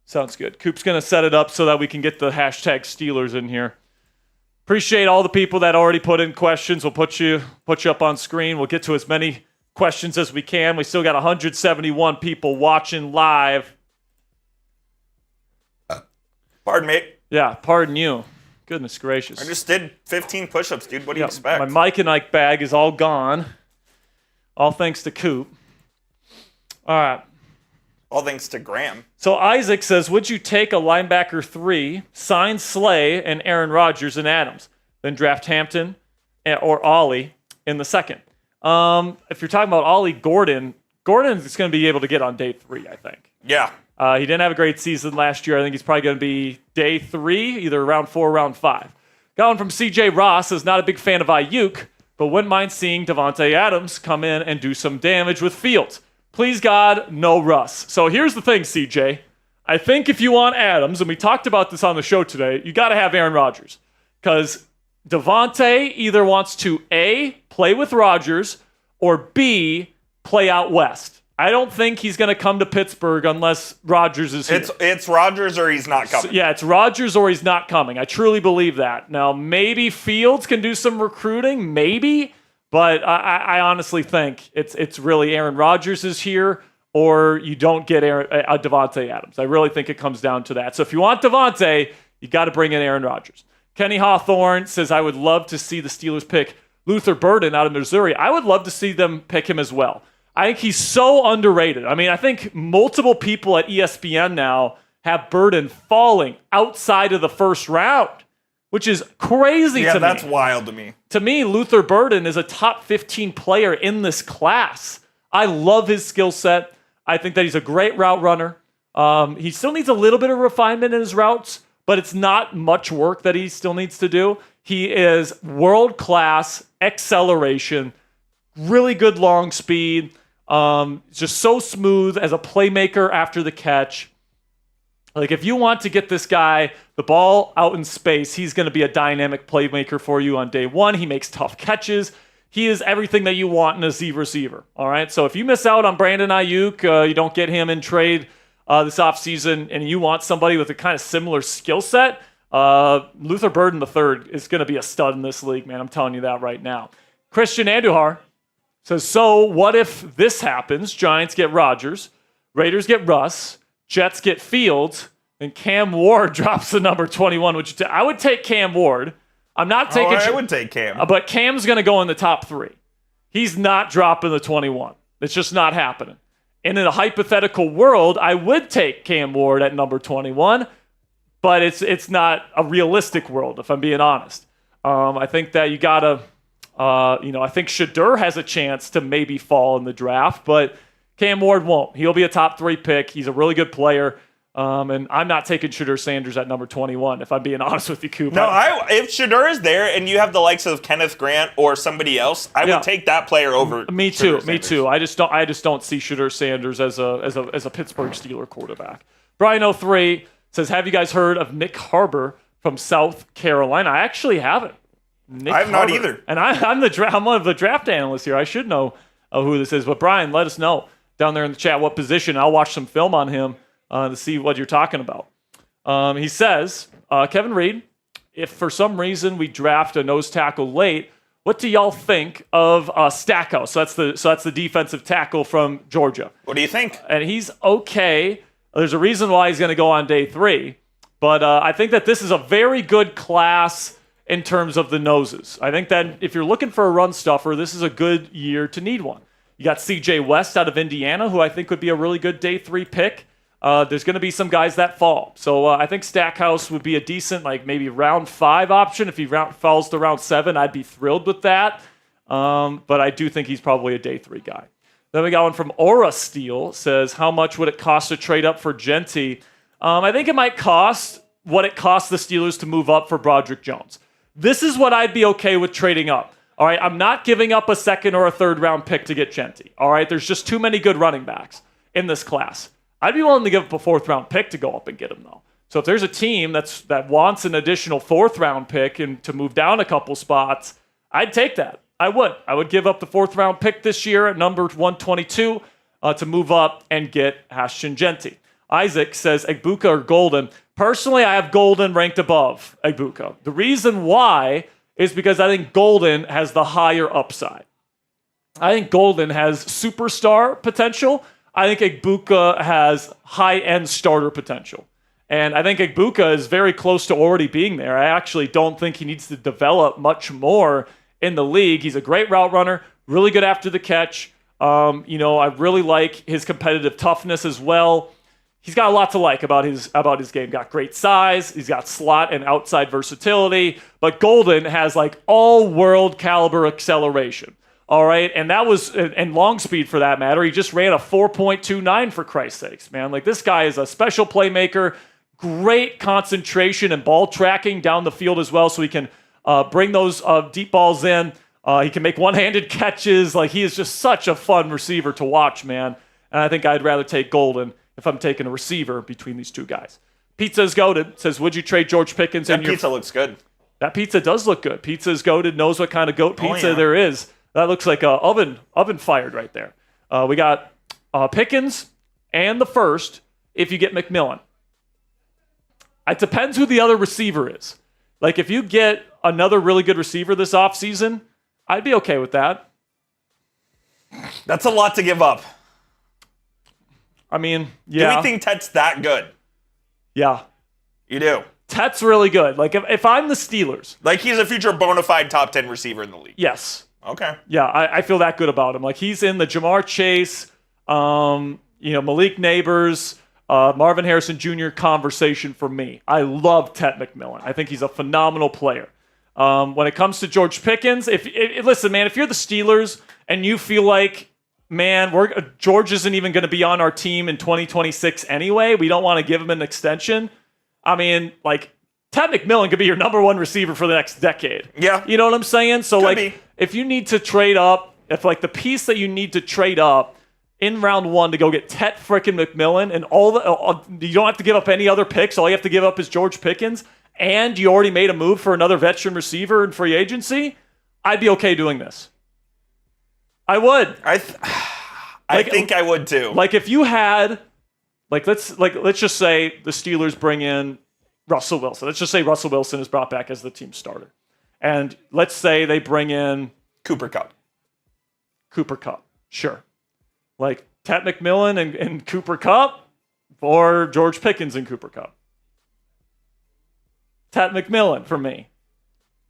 Sounds good. Coop's going to set it up so that we can get the hashtag Steelers in here. Appreciate all the people that already put in questions. We'll put you up on screen. We'll get to as many questions as we can. We still got 171 people watching live. Pardon me. Yeah, pardon you. Goodness gracious. I just did 15 push-ups, dude. What do you expect? My Mike and Ike bag is all gone. All thanks to Coop. All right. All thanks to Graham. So Isaac says, would you take a linebacker 3, sign Slay and Aaron Rodgers and Adams, then draft Hampton or Ollie in the second? If you're talking about Ollie Gordon is going to be able to get on day 3, I think. Yeah. He didn't have a great season last year. I think he's probably going to be day 3, either round 4 or round 5. Got one from CJ Ross, is not a big fan of Aiyuk, but wouldn't mind seeing Davante Adams come in and do some damage with Fields. Please, God, no Russ. So here's the thing, CJ. I think if you want Adams, and we talked about this on the show today, you got to have Aaron Rodgers. Because Davante either wants to A, play with Rodgers, or B, play out west. I don't think he's going to come to Pittsburgh unless Rodgers is here. It's Rodgers or he's not coming. So, yeah, it's Rodgers or he's not coming. I truly believe that. Now, maybe Fields can do some recruiting, maybe, but I honestly think it's really Aaron Rodgers is here or you don't get Davante Adams. I really think it comes down to that. So if you want Davante, you got to bring in Aaron Rodgers. Kenny Hawthorne says, I would love to see the Steelers pick Luther Burden out of Missouri. I would love to see them pick him as well. I think he's so underrated. I mean, I think multiple people at ESPN now have Burden falling outside of the first round, which is crazy to me. Yeah, that's wild to me. To me, Luther Burden is a top 15 player in this class. I love his skill set. I think that he's a great route runner. He still needs a little bit of refinement in his routes, but it's not much work that he still needs to do. He is world-class acceleration, really good long speed, just so smooth as a playmaker after the catch. Like, if you want to get this guy the ball out in space, he's going to be a dynamic playmaker for you on day 1. He makes tough catches. He is everything that you want in a Z receiver. All right. So if you miss out on Brandon Aiyuk, you don't get him in trade this offseason, and you want somebody with a kind of similar skill set, Luther Burden III is going to be a stud in this league, man. I'm telling you that right now. Christian Andujar says, so what if this happens? Giants get Rodgers, Raiders get Russ, Jets get Fields, and Cam Ward drops the number 21. I would take Cam Ward. I'm not taking. I would take Cam. But Cam's going to go in the top 3. He's not dropping the 21. It's just not happening. And in a hypothetical world, I would take Cam Ward at number 21, but it's not a realistic world, if I'm being honest. I think that you got to, I think Shedeur has a chance to maybe fall in the draft, but Cam Ward won't. He'll be a top 3 pick. He's a really good player. And I'm not taking Shedeur Sanders at number 21, if I'm being honest with you, Coop. No, if Shedeur is there and you have the likes of Kenneth Grant or somebody else, I would take that player over. Me too. I just don't see Shedeur Sanders as a Pittsburgh Steelers quarterback. Brian 03 says, have you guys heard of Nick Harbor from South Carolina? I actually haven't. I have not either. And I'm one of the draft analysts here. I should know who this is. But Brian, let us know down there in the chat what position. I'll watch some film on him to see what you're talking about. He says, Kevin Reed, if for some reason we draft a nose tackle late, what do y'all think of Stackhouse? So that's the defensive tackle from Georgia. What do you think? And he's okay. There's a reason why he's going to go on day 3. But I think that this is a very good class in terms of the noses. I think that if you're looking for a run stuffer, this is a good year to need one. You got C.J. West out of Indiana, who I think would be a really good day 3 pick. There's going to be some guys that fall. So I think Stackhouse would be a decent, like maybe round 5 option. If he falls to round 7, I'd be thrilled with that. But I do think he's probably a day 3 guy. Then we got one from Aura Steel, says, how much would it cost to trade up for Genty? I think it might cost what it costs the Steelers to move up for Broderick Jones. This is what I'd be okay with trading up. All right, I'm not giving up a 2nd or a 3rd round pick to get Genty. All right, there's just too many good running backs in this class. I'd be willing to give up a 4th round pick to go up and get him, though. So if there's a team that wants an additional 4th round pick and to move down a couple spots, I'd take that. I would give up the 4th round pick this year at number 122 to move up and get Hashton Genty. Isaac says, Egbuka or Golden? Personally, I have Golden ranked above Egbuka. The reason why is because I think Golden has the higher upside. I think Golden has superstar potential. I think Egbuka has high-end starter potential. And I think Egbuka is very close to already being there. I actually don't think he needs to develop much more in the league. He's a great route runner, really good after the catch. I really like his competitive toughness as well. He's got a lot to like about his game. Got great size. He's got slot and outside versatility. But Golden has like all-world caliber acceleration. All right, and that was and long speed for that matter. He just ran a 4.29 for Christ's sakes, man. Like this guy is a special playmaker. Great concentration and ball tracking down the field as well, so he can bring those deep balls in. He can make one-handed catches. Like he is just such a fun receiver to watch, man. And I think I'd rather take Golden if I'm taking a receiver between these two guys. Pizza is goated. Says, would you trade George Pickens? That pizza looks good. That pizza does look good. Pizza is goated. Knows what kind of goat pizza there is. That looks like a oven fired right there. We got Pickens and the first if you get McMillan. It depends who the other receiver is. Like if you get another really good receiver this offseason, I'd be okay with that. That's a lot to give up. I mean, yeah. Do we think Tet's that good? Yeah. You do? Tet's really good. Like if I'm the Steelers. Like he's a future bona fide top 10 receiver in the league. Yes. Okay. Yeah, I feel that good about him. Like he's in the Jamar Chase, Malik Neighbors, Marvin Harrison Jr. conversation for me. I love Tet McMillan. I think he's a phenomenal player. When it comes to George Pickens, listen, man, if you're the Steelers and you feel like, man, George isn't even going to be on our team in 2026 anyway, we don't want to give him an extension. I mean, like Tet McMillan could be your number one receiver for the next decade. Yeah. You know what I'm saying? So could be. If you need to trade up, if like the piece that you need to trade up in round one to go get Tet frickin' McMillan and you don't have to give up any other picks. All you have to give up is George Pickens, and you already made a move for another veteran receiver in free agency. I'd be okay doing this. I would. I think I would too. Like if you had, let's just say the Steelers bring in Russell Wilson. Let's just say Russell Wilson is brought back as the team starter. And let's say they bring in Cooper Kupp. Sure. Like Tet McMillan and Cooper Kupp or George Pickens and Cooper Kupp. Tet McMillan for me.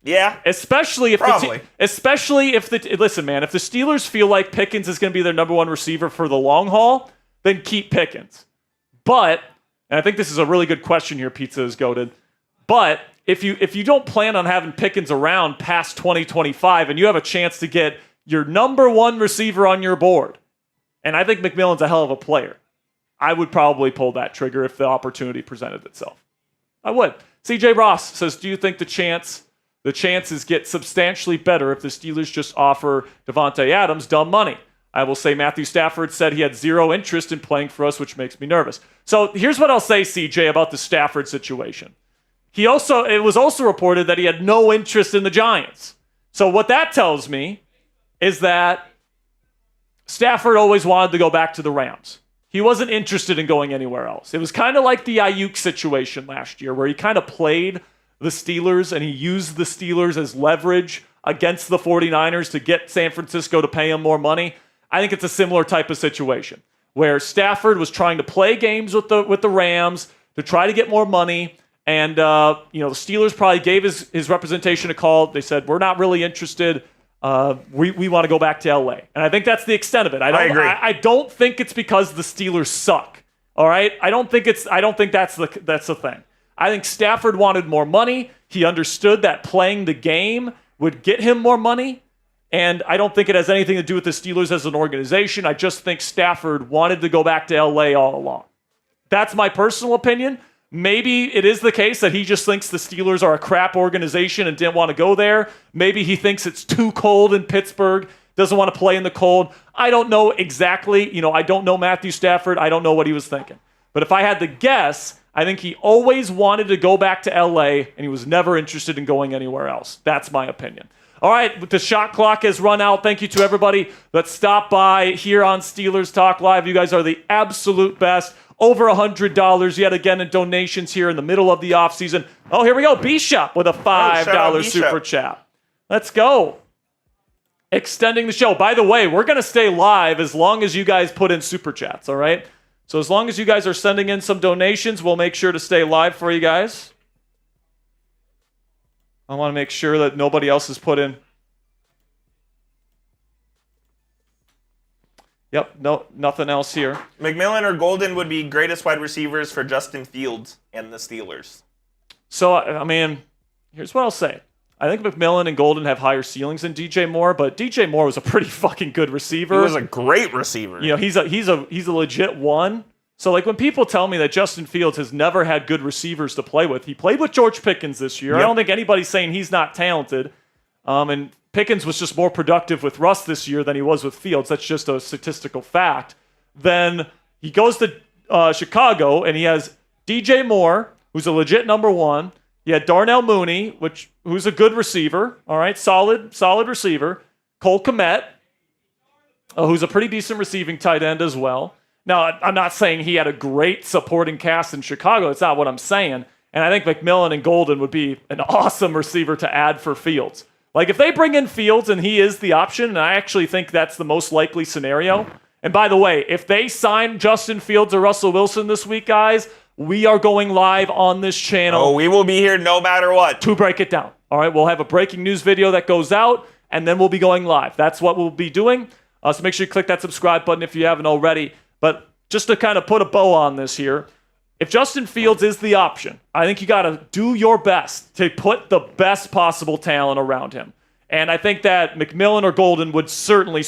Yeah. Especially if listen, man, if the Steelers feel like Pickens is going to be their number one receiver for the long haul, then keep Pickens. But, and I think this is a really good question here, Pizza is goated. But if you don't plan on having Pickens around past 2025 and you have a chance to get your number one receiver on your board, and I think McMillan's a hell of a player, I would probably pull that trigger if the opportunity presented itself. I would. CJ Ross says, do you think the chances get substantially better if the Steelers just offer Devontae Adams dumb money? I will say Matthew Stafford said he had zero interest in playing for us, which makes me nervous. So here's what I'll say, CJ, about the Stafford situation. It was also reported that he had no interest in the Giants. So what that tells me is that Stafford always wanted to go back to the Rams. He wasn't interested in going anywhere else. It was kind of like the Aiyuk situation last year where he kind of played the Steelers and he used the Steelers as leverage against the 49ers to get San Francisco to pay him more money. I think it's a similar type of situation where Stafford was trying to play games with the Rams to try to get more money. And, the Steelers probably gave his representation a call. They said, we're not really interested. We want to go back to LA. And I think that's the extent of it. I agree. I don't think it's because the Steelers suck. All right? I don't think that's the thing. I think Stafford wanted more money. He understood that playing the game would get him more money. And I don't think it has anything to do with the Steelers as an organization. I just think Stafford wanted to go back to LA all along. That's my personal opinion. Maybe it is the case that he just thinks the Steelers are a crap organization and didn't want to go there. Maybe he thinks it's too cold in Pittsburgh, doesn't want to play in the cold. I don't know exactly. I don't know Matthew Stafford. I don't know what he was thinking. But if I had to guess, I think he always wanted to go back to LA and he was never interested in going anywhere else. That's my opinion. All right, the shot clock has run out. Thank you to everybody that stopped by here on Steelers Talk Live. You guys are the absolute best. Over $100 yet again in donations here in the middle of the offseason. Oh, here we go. B-Shop with a $5 super chat. Let's go. Extending the show. By the way, we're going to stay live as long as you guys put in super chats, all right? So as long as you guys are sending in some donations, we'll make sure to stay live for you guys. I want to make sure that nobody else has put in. Yep, no, nothing else here. McMillan or Golden would be greatest wide receivers for Justin Fields and the Steelers. So, I mean, here's what I'll say. I think McMillan and Golden have higher ceilings than DJ Moore, but DJ Moore was a pretty fucking good receiver. He was a great receiver. You know, he's a legit one. So, like, when people tell me that Justin Fields has never had good receivers to play with, he played with George Pickens this year. Yep. I don't think anybody's saying he's not talented. And Pickens was just more productive with Russ this year than he was with Fields. That's just a statistical fact. Then he goes to Chicago, and he has DJ Moore, who's a legit number one. He had Darnell Mooney, who's a good receiver. All right, solid receiver. Cole Kmet, who's a pretty decent receiving tight end as well. Now, I'm not saying he had a great supporting cast in Chicago. That's not what I'm saying. And I think McMillan and Golden would be an awesome receiver to add for Fields. Like, if they bring in Fields and he is the option, and I actually think that's the most likely scenario. And by the way, if they sign Justin Fields or Russell Wilson this week, guys, we are going live on this channel. Oh, we will be here no matter what. To break it down. All right, we'll have a breaking news video that goes out, and then we'll be going live. That's what we'll be doing. So make sure you click that subscribe button if you haven't already. But just to kind of put a bow on this here, if Justin Fields is the option, I think you got to do your best to put the best possible talent around him. And I think that McMillan or Golden would certainly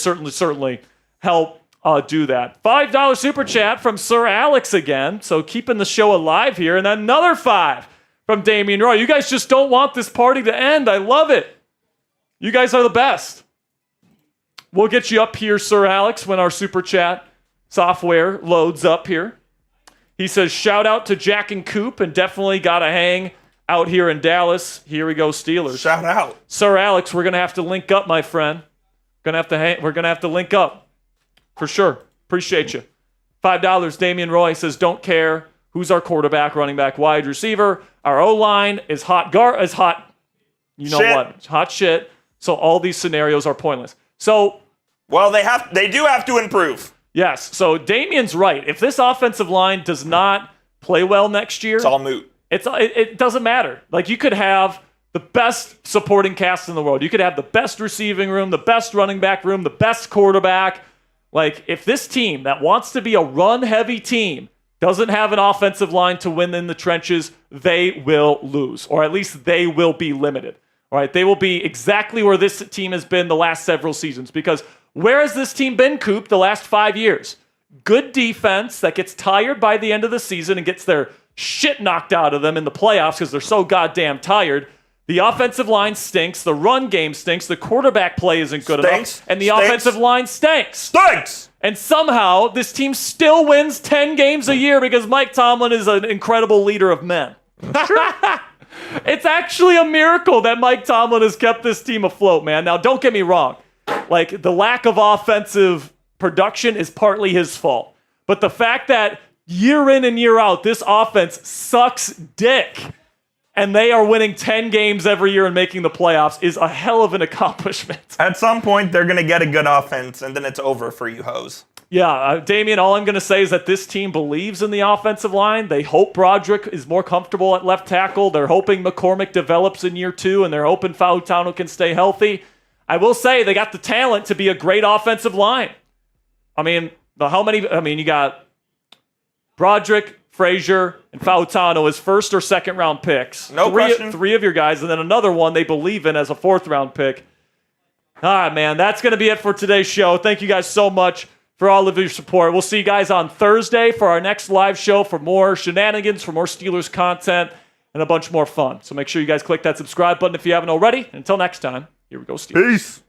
help do that. $5 super chat from Sir Alex again. So keeping the show alive here. And then another $5 from Damian Roy. You guys just don't want this party to end. I love it. You guys are the best. We'll get you up here, Sir Alex, when our super chat software loads up here. He says, shout out to Jack and Coop, and definitely got to hang out here in Dallas. Here we go, Steelers. Shout out. Sir Alex, we're going to have to link up, my friend. We're going to have to link up. For sure. Appreciate you. $5. Damian Roy says, don't care who's our quarterback, running back, wide receiver. Our O-line is hot. You know shit. What? Hot shit. So all these scenarios are pointless. So. Well, they do have to improve. Yes. So Damian's right. If this offensive line does not play well next year. It's all moot. It doesn't matter. Like, you could have the best supporting cast in the world. You could have the best receiving room, the best running back room, the best quarterback. Like, if this team that wants to be a run-heavy team doesn't have an offensive line to win in the trenches, they will lose. Or at least they will be limited. All right? They will be exactly where this team has been the last several seasons. Because where has this team been, Coop, the last 5 years? Good defense that gets tired by the end of the season and gets their shit knocked out of them in the playoffs because they're so goddamn tired. The offensive line stinks. The run game stinks. The quarterback play isn't good enough. And the offensive line stinks. And somehow, this team still wins 10 games a year because Mike Tomlin is an incredible leader of men. It's actually a miracle that Mike Tomlin has kept this team afloat, man. Now, don't get me wrong. Like, the lack of offensive production is partly his fault. But the fact that year in and year out, this offense sucks dick, and they are winning 10 games every year and making the playoffs is a hell of an accomplishment. At some point, they're going to get a good offense, and then it's over for you hoes. Yeah, Damian, all I'm going to say is that this team believes in the offensive line. They hope Broderick is more comfortable at left tackle. They're hoping McCormick develops in year 2, and they're hoping Fautano can stay healthy. I will say they got the talent to be a great offensive line. I mean, you got Broderick, Frazier, and Fautano as first or second round picks. No question. 3 of your guys, and then another one they believe in as a 4th round pick. All right, man, that's going to be it for today's show. Thank you guys so much for all of your support. We'll see you guys on Thursday for our next live show for more shenanigans, for more Steelers content, and a bunch more fun. So make sure you guys click that subscribe button if you haven't already. Until next time, here we go, Steelers. Peace.